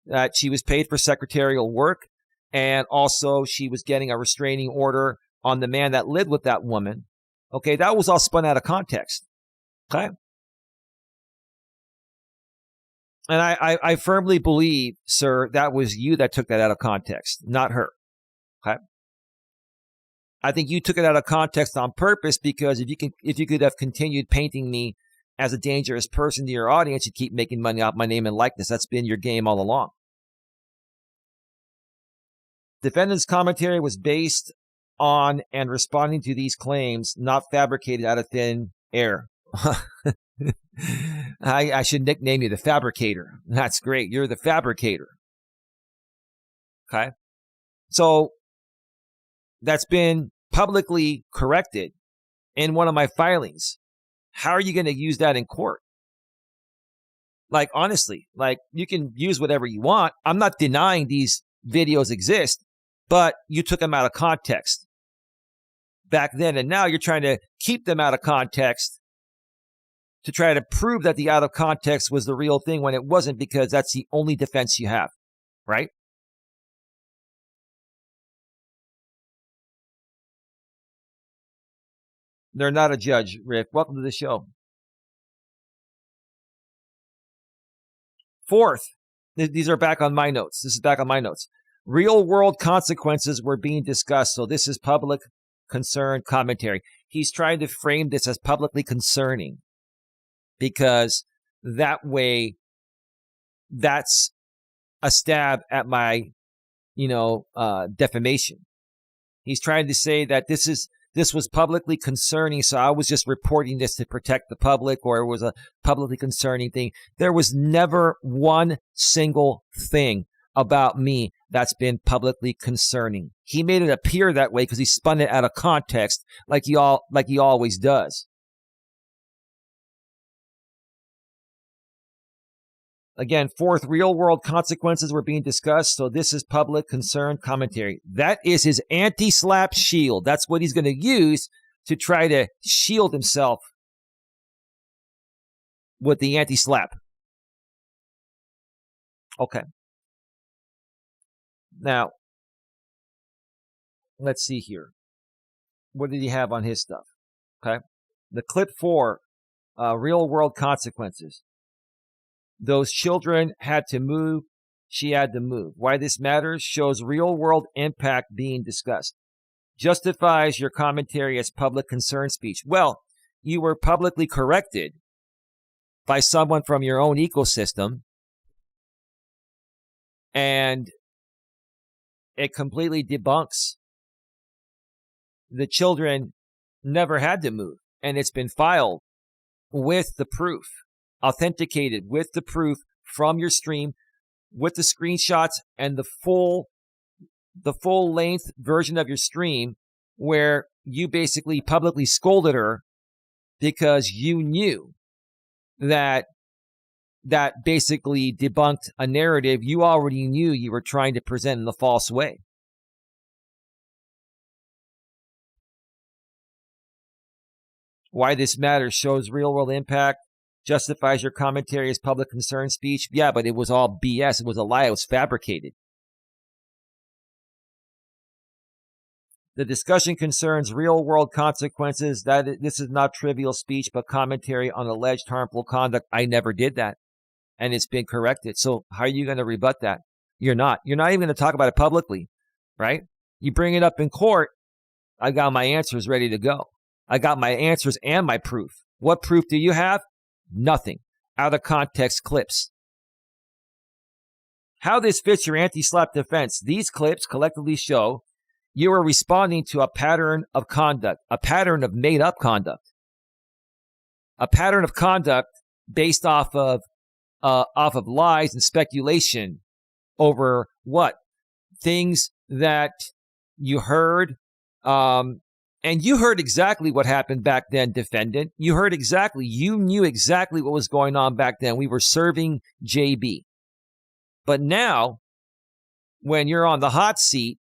that she was paid for secretarial work, and also she was getting a restraining order on the man that lived with that woman. Okay, that was all spun out of context. Okay? And I firmly believe, sir, that was you that took that out of context, not her. Okay? I think you took it out of context on purpose, because if you could have continued painting me as a dangerous person to your audience, you'd keep making money off my name and likeness. That's been your game all along. Defendant's commentary was based on and responding to these claims, not fabricated out of thin air. I should nickname you the fabricator. That's great. You're the fabricator. Okay. So that's been publicly corrected in one of my filings. How are you going to use that in court? Like, honestly, like, you can use whatever you want. I'm not denying these videos exist, but you took them out of context back then. And now you're trying to keep them out of context to try to prove that the out of context was the real thing when it wasn't, because that's the only defense you have, right? They're not a judge, Rick. Welcome to the show. Fourth, these are back on my notes. This is back on my notes. Real world consequences were being discussed. So this is public concern commentary. He's trying to frame this as publicly concerning because that way that's a stab at my, defamation. He's trying to say that this was publicly concerning, so I was just reporting this to protect the public, or it was a publicly concerning thing. There was never one single thing about me that's been publicly concerning. He made it appear that way because he spun it out of context, like he always does. Again, fourth, real world consequences were being discussed, so this is public concern commentary. That is his anti-SLAPP shield. That's what he's going to use to try to shield himself with the anti-SLAPP. Okay. Now, let's see here. What did he have on his stuff? Okay. The clip 4, real world consequences. Those children had to move. She had to move. Why this matters shows real world impact being discussed. Justifies your commentary as public concern speech. Well, you were publicly corrected by someone from your own ecosystem, and it completely debunks. The children never had to move, and it's been filed with the proof. Authenticated with the proof from your stream, with the screenshots and the full length version of your stream, where you basically publicly scolded her because you knew that basically debunked a narrative you already knew you were trying to present in a false way. Why this matters shows real world impact. Justifies your commentary as public concern speech. Yeah, but it was all BS. It was a lie. It was fabricated. The discussion concerns real-world consequences. This is not trivial speech, but commentary on alleged harmful conduct. I never did that, and it's been corrected. So how are you going to rebut that? You're not. You're not even going to talk about it publicly, right? You bring it up in court, I got my answers ready to go. I got my answers and my proof. What proof do you have? Nothing. Out of context clips. How this fits your anti-SLAPP defense. These clips collectively show you are responding to a pattern of conduct, a pattern of made-up conduct, a pattern of conduct based off of lies and speculation over what? Things that you heard, and you heard exactly what happened back then, defendant. You heard exactly. You knew exactly what was going on back then. We were serving JB. But now, when you're on the hot seat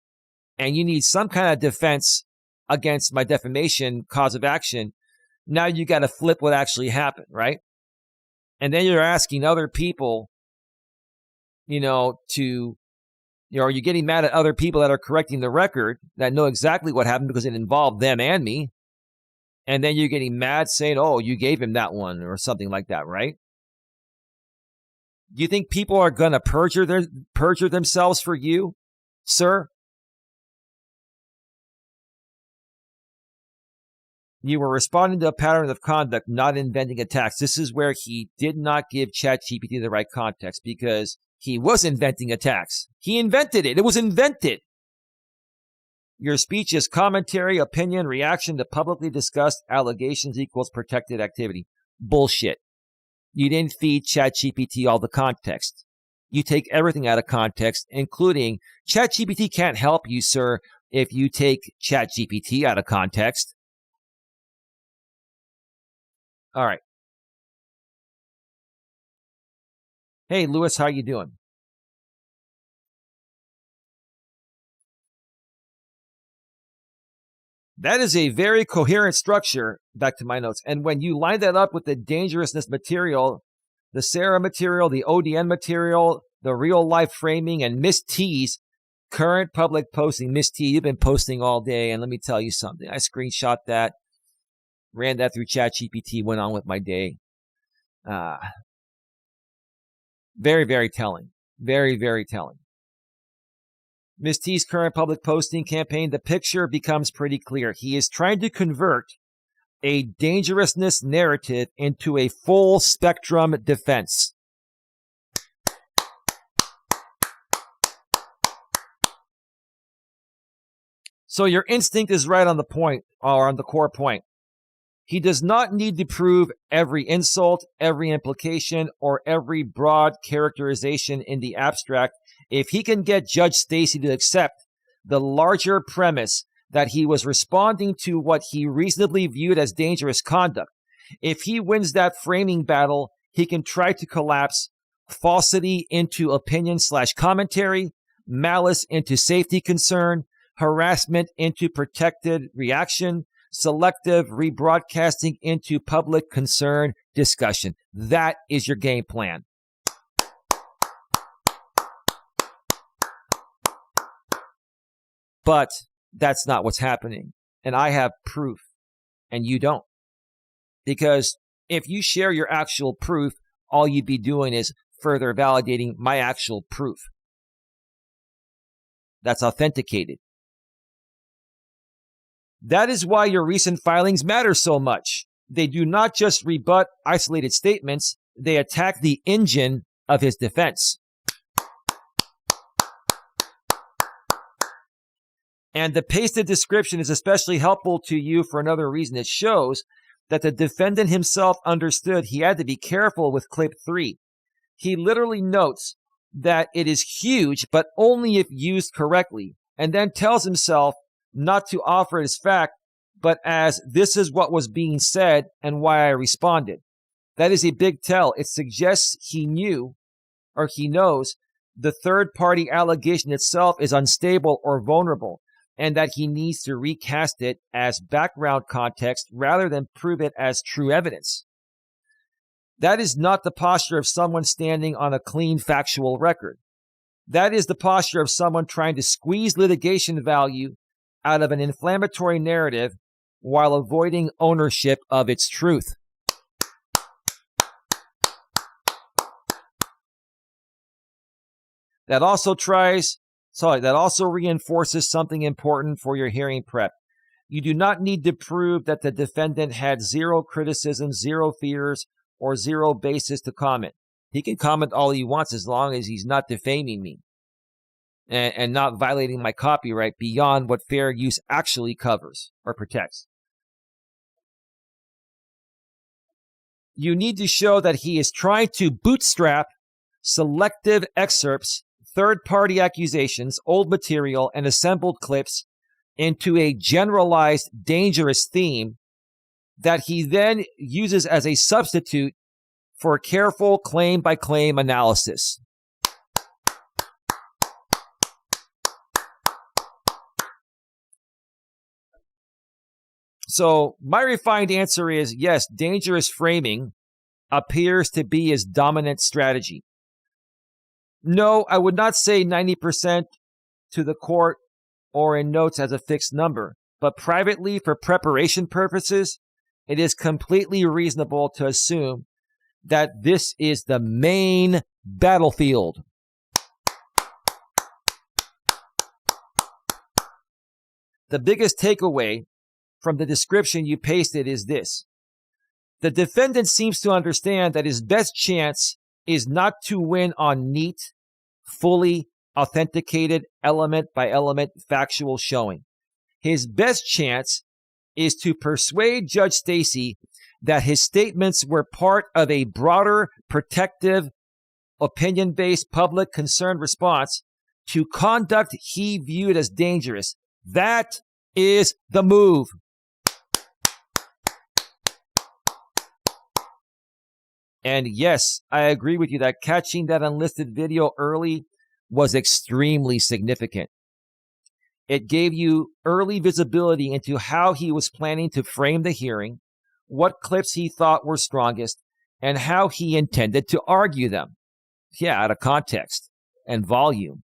and you need some kind of defense against my defamation cause of action, now you got to flip what actually happened, right? And then you're asking other people, are you getting mad at other people that are correcting the record that know exactly what happened because it involved them and me? And then you're getting mad saying, oh, you gave him that one or something like that, right? Do you think people are going to perjure themselves for you, sir? You were responding to a pattern of conduct, not inventing attacks. This is where he did not give ChatGPT the right context, because he was inventing attacks. He invented it. It was invented. Your speech is commentary, opinion, reaction to publicly discussed allegations equals protected activity. Bullshit. You didn't feed ChatGPT all the context. You take everything out of context, including ChatGPT can't help you, sir, if you take ChatGPT out of context. All right. Hey, Lewis, how you doing? That is a very coherent structure, back to my notes. And when you line that up with the dangerousness material, the Sarah material, the ODN material, the real life framing, and Miss T's current public posting. Miss T, you've been posting all day, and let me tell you something. I screenshot that, ran that through ChatGPT, went on with my day. Very, very telling. Very, very telling. Miss T's current public posting campaign, the picture becomes pretty clear. He is trying to convert a dangerousness narrative into a full spectrum defense. So your instinct is right on the point, or on the core point. He does not need to prove every insult, every implication, or every broad characterization in the abstract if he can get Judge Stacy to accept the larger premise that he was responding to what he reasonably viewed as dangerous conduct. If he wins that framing battle, he can try to collapse falsity into opinion/commentary, malice into safety concern, harassment into protected reaction, selective rebroadcasting into public concern discussion. That is your game plan. But that's not what's happening. And I have proof, and you don't. Because if you share your actual proof, all you'd be doing is further validating my actual proof. That's authenticated. That is why your recent filings matter so much. They do not just rebut isolated statements, they attack the engine of his defense. And the pasted description is especially helpful to you for another reason. It shows that the defendant himself understood he had to be careful with clip 3. He literally notes that it is huge, but only if used correctly, and then tells himself not to offer it as fact, but as this is what was being said and why I responded. That is a big tell. It suggests he knew, or he knows, the third-party allegation itself is unstable or vulnerable, and that he needs to recast it as background context rather than prove it as true evidence. That is not the posture of someone standing on a clean factual record. That is the posture of someone trying to squeeze litigation value out of an inflammatory narrative while avoiding ownership of its truth. That also reinforces something important for your hearing prep. You do not need to prove that the defendant had zero criticism, zero fears, or zero basis to comment. He can comment all he wants as long as he's not defaming me and not violating my copyright beyond what fair use actually covers or protects. You need to show that he is trying to bootstrap selective excerpts, third-party accusations, old material, and assembled clips into a generalized, dangerous theme that he then uses as a substitute for careful claim-by-claim analysis. So my refined answer is yes, dangerous framing appears to be his dominant strategy. No, I would not say 90% to the court or in notes as a fixed number, but privately for preparation purposes, it is completely reasonable to assume that this is the main battlefield. The biggest takeaway from the description you pasted is this. The defendant seems to understand that his best chance is not to win on neat, fully authenticated, element by element factual showing. His best chance is to persuade Judge Stacy that his statements were part of a broader protective, opinion-based public concern response to conduct he viewed as dangerous. That is the move. And yes, I agree with you that catching that unlisted video early was extremely significant. It gave you early visibility into how he was planning to frame the hearing, what clips he thought were strongest, and how he intended to argue them. Yeah, out of context and volume.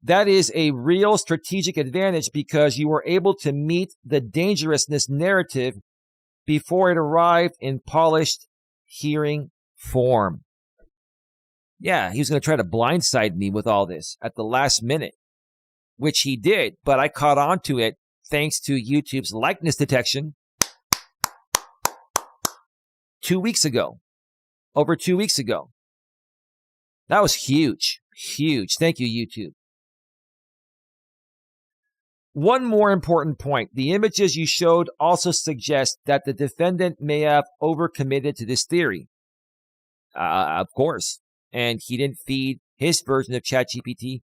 That is a real strategic advantage because you were able to meet the dangerousness narrative before it arrived in polished hearing form. Yeah, he was going to try to blindside me with all this at the last minute, which he did, but I caught on to it thanks to YouTube's likeness detection 2 weeks ago. Over 2 weeks ago. That was huge. Huge. Thank you, YouTube. One more important point. The images you showed also suggest that the defendant may have overcommitted to this theory. Of course. And he didn't feed his version of ChatGPT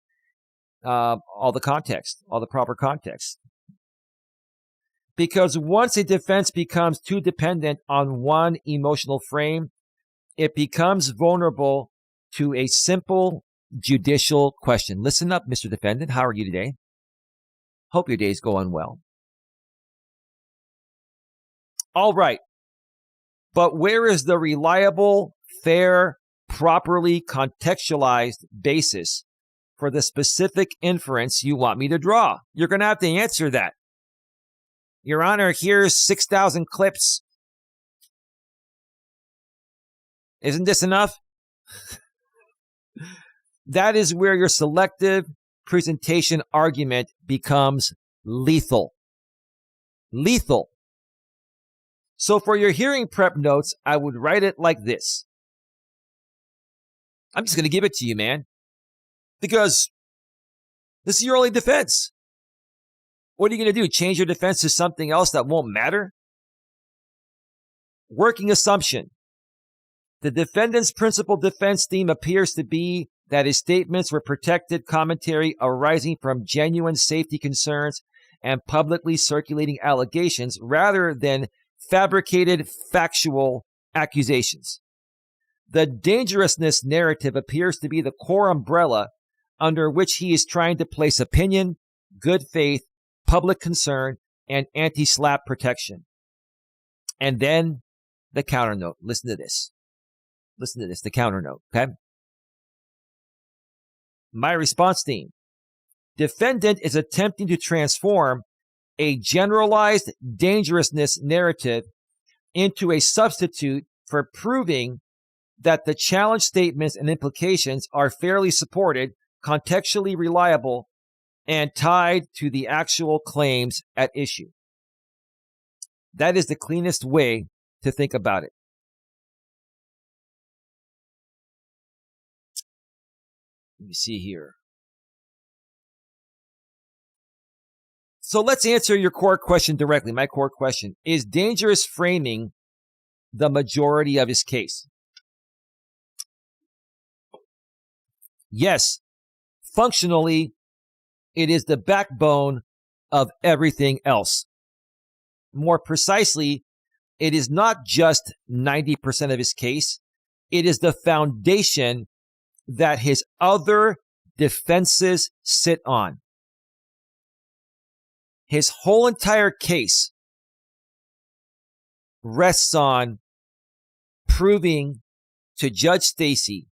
all the context, all the proper context. Because once a defense becomes too dependent on one emotional frame, it becomes vulnerable to a simple judicial question. Listen up, Mr. Defendant. How are you today? Hope your day's going well. All right. But where is the reliable, fair, properly contextualized basis for the specific inference you want me to draw? You're going to have to answer that. Your Honor, here's 6,000 clips. Isn't this enough? That is where your selective presentation argument becomes lethal. Lethal. So for your hearing prep notes, I would write it like this. I'm just going to give it to you, man. Because this is your only defense. What are you going to do? Change your defense to something else that won't matter? Working assumption. The defendant's principal defense theme appears to be that his statements were protected commentary arising from genuine safety concerns and publicly circulating allegations rather than fabricated factual accusations. The dangerousness narrative appears to be the core umbrella under which he is trying to place opinion, good faith, public concern, and anti-SLAPP protection. And then the counter note. Listen to this. Listen to this, the counter note, okay? My response theme. Defendant is attempting to transform a generalized dangerousness narrative into a substitute for proving that the challenge statements and implications are fairly supported, contextually reliable, and tied to the actual claims at issue. That is the cleanest way to think about it. Let me see here. So let's answer your core question directly. My core question. Is dangerous framing the majority of his case? Yes. Functionally, it is the backbone of everything else. More precisely, it is not just 90% of his case. It is the foundation that his other defenses sit on. His whole entire case rests on proving to Judge Stacy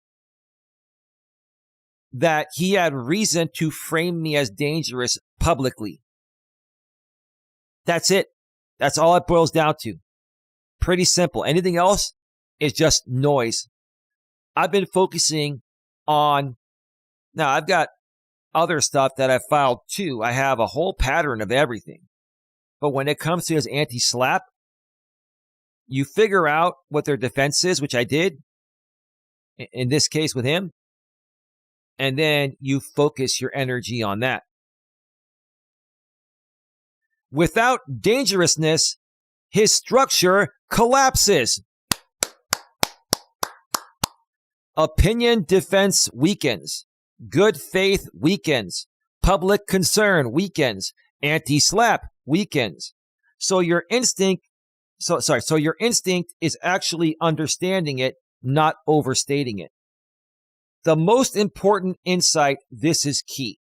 that he had reason to frame me as dangerous publicly. That's it. That's all it boils down to. Pretty simple. Anything else is just noise. I've been focusing on, now I've got other stuff that I filed too. I have a whole pattern of everything. But when it comes to his anti-SLAPP, you figure out what their defense is, which I did in this case with him, and then you focus your energy on that. Without dangerousness, his structure collapses. Opinion defense weakens. Good faith weakens. Public concern weakens. Anti-SLAPP weakens. So your instinct is actually understanding it, not overstating it. The most important insight, this is key.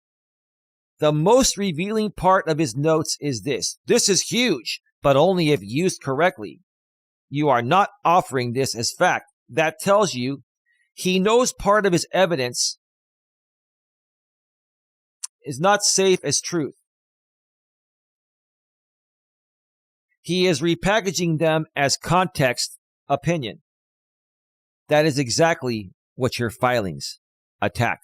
The most revealing part of his notes is this. This is huge, but only if used correctly. You are not offering this as fact. That tells you he knows part of his evidence is not safe as truth. He is repackaging them as context opinion. That is exactly what your filings attack.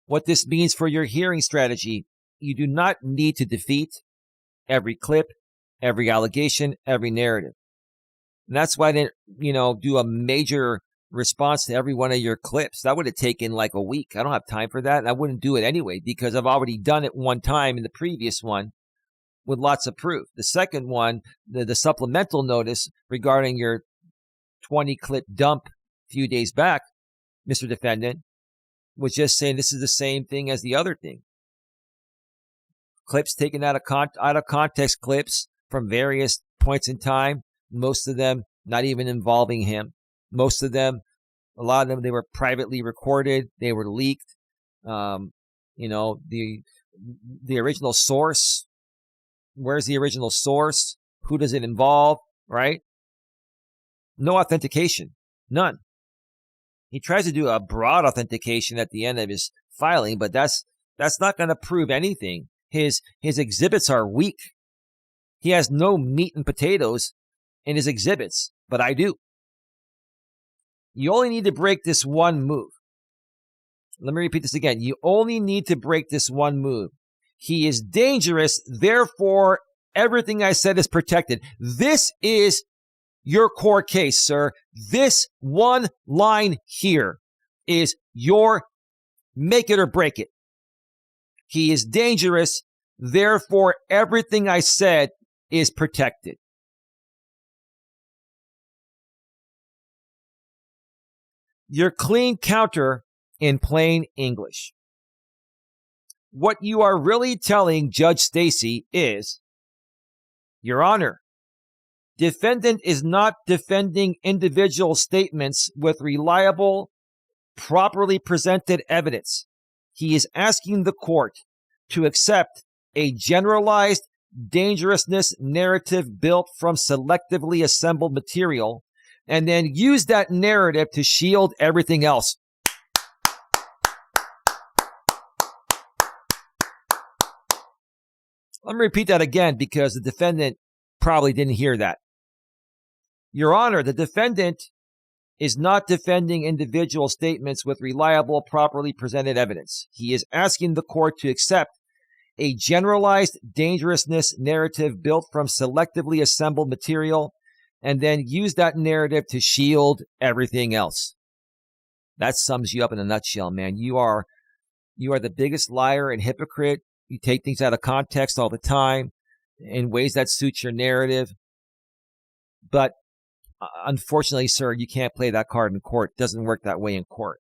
What this means for your hearing strategy, you do not need to defeat every clip, every allegation, every narrative. And that's why I didn't, do a major response to every one of your clips. That would have taken like a week. I don't have time for that. And I wouldn't do it anyway because I've already done it one time in the previous one with lots of proof. The second one, the supplemental notice regarding your 20 clip dump a few days back, Mr. Defendant, was just saying this is the same thing as the other thing. Clips taken out of context clips from various points in time, most of them not even involving him. Most of them, a lot of them, they were privately recorded. They were leaked. The original source. Where's the original source? Who does it involve? Right? No authentication. None. He tries to do a broad authentication at the end of his filing, but that's not going to prove anything. His exhibits are weak. He has no meat and potatoes in his exhibits, but I do. You only need to break this one move. Let me repeat this again. You only need to break this one move. He is dangerous, therefore everything I said is protected. This is your core case, sir. This one line here is your make it or break it. He is dangerous, therefore everything I said is protected. Your clean counter in plain English. What you are really telling Judge Stacy is, Your Honor, defendant is not defending individual statements with reliable, properly presented evidence. He is asking the court to accept a generalized dangerousness narrative built from selectively assembled material and then use that narrative to shield everything else. Let me repeat that again because the defendant probably didn't hear that. Your Honor, the defendant is not defending individual statements with reliable, properly presented evidence. He is asking the court to accept a generalized dangerousness narrative built from selectively assembled material and then use that narrative to shield everything else. That sums you up in a nutshell, man. You are the biggest liar and hypocrite. You take things out of context all the time in ways that suit your narrative. But unfortunately, sir, you can't play that card in court. It doesn't work that way in court.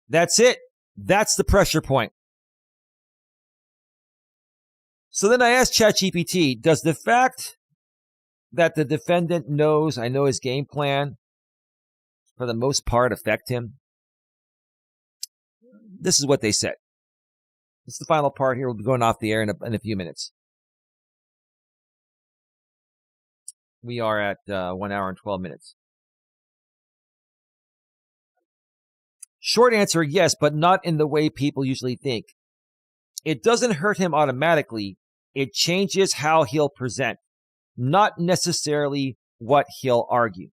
That's it. That's the pressure point. So then I asked ChatGPT, does the fact that the defendant knows I know his game plan for the most part affect him? This is what they said. This is the final part here. We'll be going off the air in a few minutes. We are at 1 hour and 12 minutes. Short answer, yes, but not in the way people usually think. It doesn't hurt him automatically. It changes how he'll present, not necessarily what he'll argue.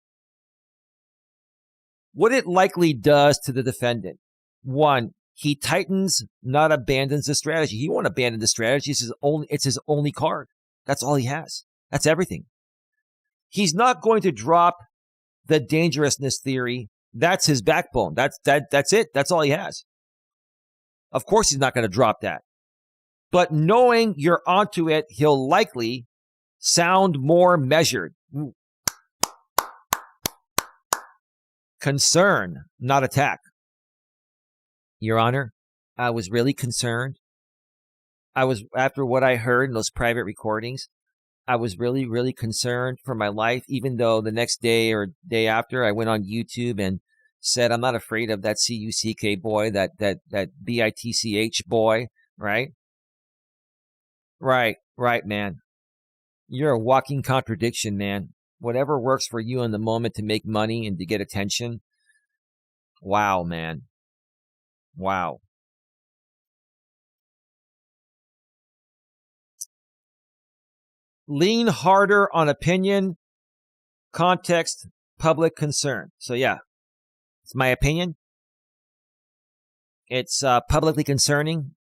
What it likely does to the defendant. One, he tightens, not abandons the strategy. He won't abandon the strategy. It's his only card. That's all he has. That's everything. He's not going to drop the dangerousness theory. That's his backbone. That's it. That's all he has. Of course he's not going to drop that. But knowing you're onto it, he'll likely sound more measured. Concern, not attack. Your Honor, I was really concerned. After what I heard in those private recordings, I was really, really concerned for my life, even though the next day or day after I went on YouTube and said, I'm not afraid of that C-U-C-K boy, that B-I-T-C-H boy, right? Right, man. You're a walking contradiction, man. Whatever works for you in the moment to make money and to get attention. Wow, man. Wow. Lean harder on opinion, context, public concern. So yeah, it's my opinion. It's publicly concerning.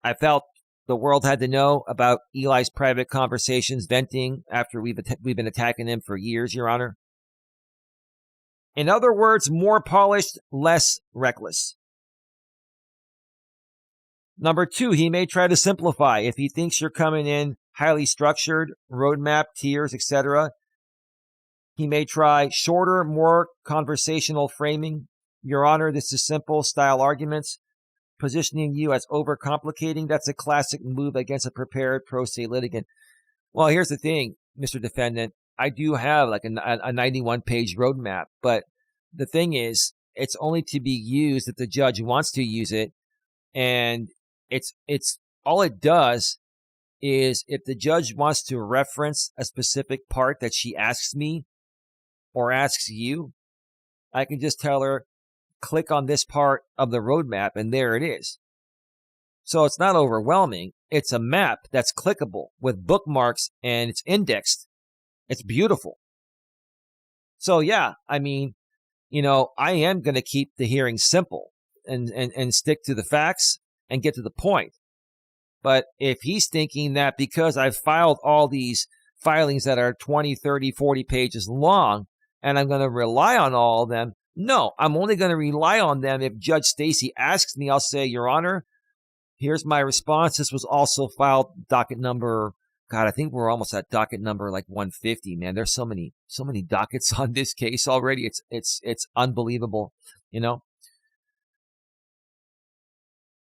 I felt the world had to know about Eli's private conversations, venting after we've been attacking him for years, Your Honor. In other words, more polished, less reckless. Number 2, he may try to simplify. If he thinks you're coming in highly structured, roadmap, tiers, etc., he may try shorter, more conversational framing. Your Honor, this is simple style arguments. Positioning you as overcomplicating. That's a classic move against a prepared pro se litigant. Well, here's the thing, Mr. Defendant. I do have like a 91-page roadmap, but the thing is, it's only to be used if the judge wants to use it. And it's all it does is if the judge wants to reference a specific part that she asks me or asks you, I can just tell her, click on this part of the roadmap, and there it is. So it's not overwhelming. It's a map that's clickable with bookmarks, and it's indexed. It's beautiful. So yeah, I mean, I am going to keep the hearing simple and stick to the facts and get to the point. But if he's thinking that because I've filed all these filings that are 20, 30, 40 pages long, and I'm going to rely on all of them, no, I'm only going to rely on them if Judge Stacy asks me. I'll say, Your Honor, here's my response. This was also filed docket number, God, I think we're almost at docket number like 150, man. There's so many dockets on this case already. It's unbelievable,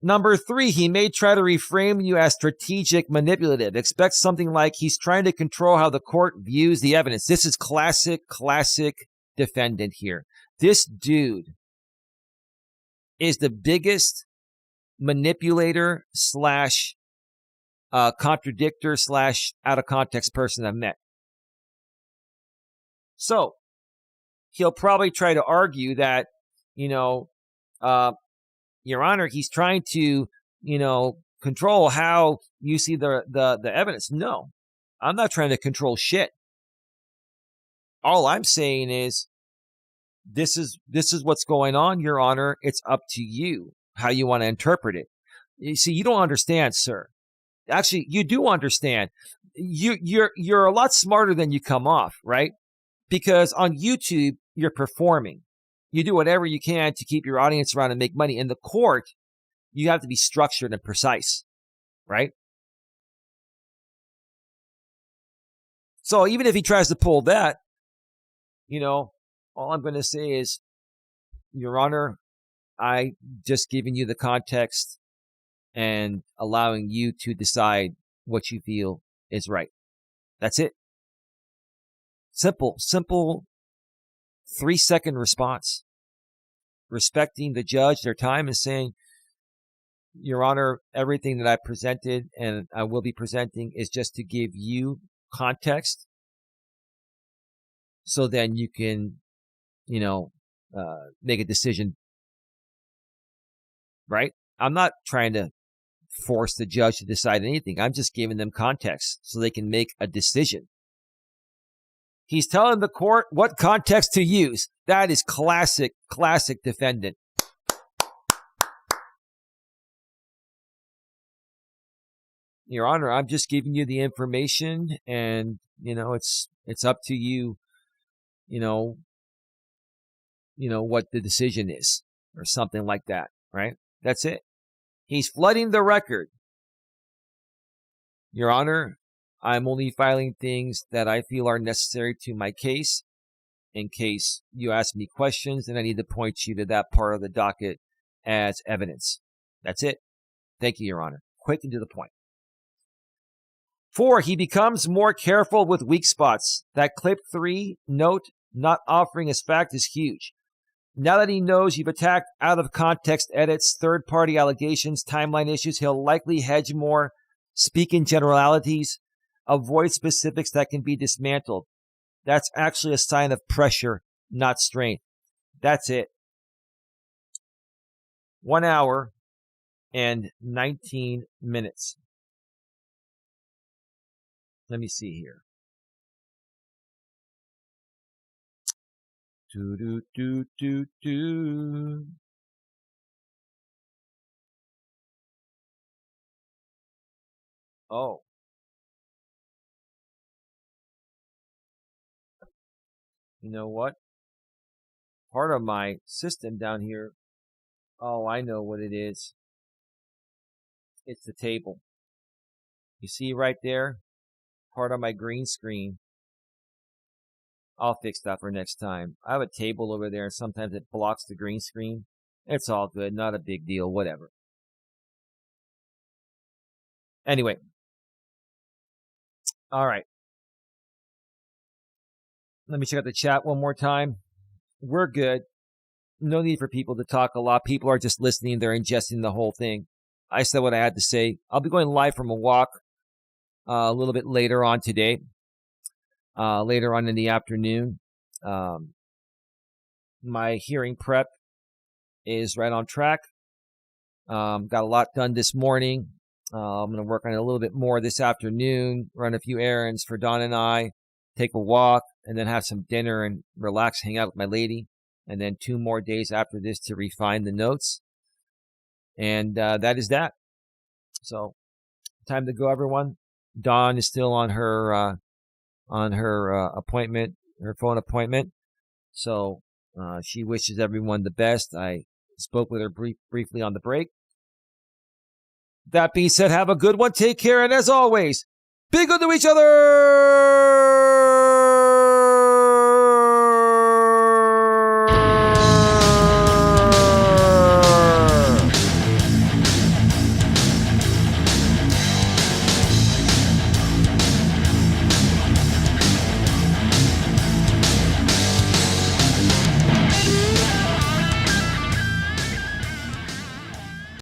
Number 3, he may try to reframe you as strategic manipulative. Expect something like he's trying to control how the court views the evidence. This is classic defendant here. This dude is the biggest manipulator slash contradictor slash out of context person I've met. So he'll probably try to argue that, Your Honor, he's trying to, control how you see the evidence. No, I'm not trying to control shit. All I'm saying is this is what's going on, Your Honor. It's up to you how you want to interpret it. You see, you don't understand, sir. Actually, you do understand. You're a lot smarter than you come off, right? Because on YouTube, you're performing. You do whatever you can to keep your audience around and make money. In the court, you have to be structured and precise, right? So even if he tries to pull that, all I'm going to say is, Your Honor, I just giving you the context and allowing you to decide what you feel is right. That's it. Simple 3-second response. Respecting the judge, their time, and saying, Your Honor, everything that I presented and I will be presenting is just to give you context. So then you can, make a decision. Right? I'm not trying to force the judge to decide anything. I'm just giving them context so they can make a decision. He's telling the court what context to use. That is classic defendant. Your Honor, I'm just giving you the information, and it's up to you. What the decision is, or something like that. Right? That's it. He's flooding the record. Your Honor, I'm only filing things that I feel are necessary to my case. In case you ask me questions, then I need to point you to that part of the docket as evidence. That's it. Thank you, Your Honor. Quick and to the point. 4, he becomes more careful with weak spots. That clip 3 note not offering his fact is huge. Now that he knows you've attacked out of context edits, third-party allegations, timeline issues, he'll likely hedge more, speak in generalities, avoid specifics that can be dismantled. That's actually a sign of pressure, not strength. That's it. 1 hour and 19 minutes. Let me see here. Oh. You know what? Part of my system down here. Oh, I know what it is. It's the table. You see right there? Part of my green screen. I'll fix that for next time. I have a table over there and sometimes it blocks the green screen. It's all good. Not a big deal. Whatever. Anyway. All right. Let me check out the chat one more time. We're good. No need for people to talk a lot. People are just listening. They're ingesting the whole thing. I said what I had to say. I'll be going live from a walk a little bit later on today. Later on in the afternoon. My hearing prep is right on track. Got a lot done this morning. I'm going to work on it a little bit more this afternoon, run a few errands for Don and I, take a walk, and then have some dinner and relax, hang out with my lady. And then 2 more days after this to refine the notes. And that is that. So, time to go, everyone. Dawn is still on her appointment, her phone appointment. So, she wishes everyone the best. I spoke with her briefly on the break. That being said, have a good one. Take care. And as always, be good to each other.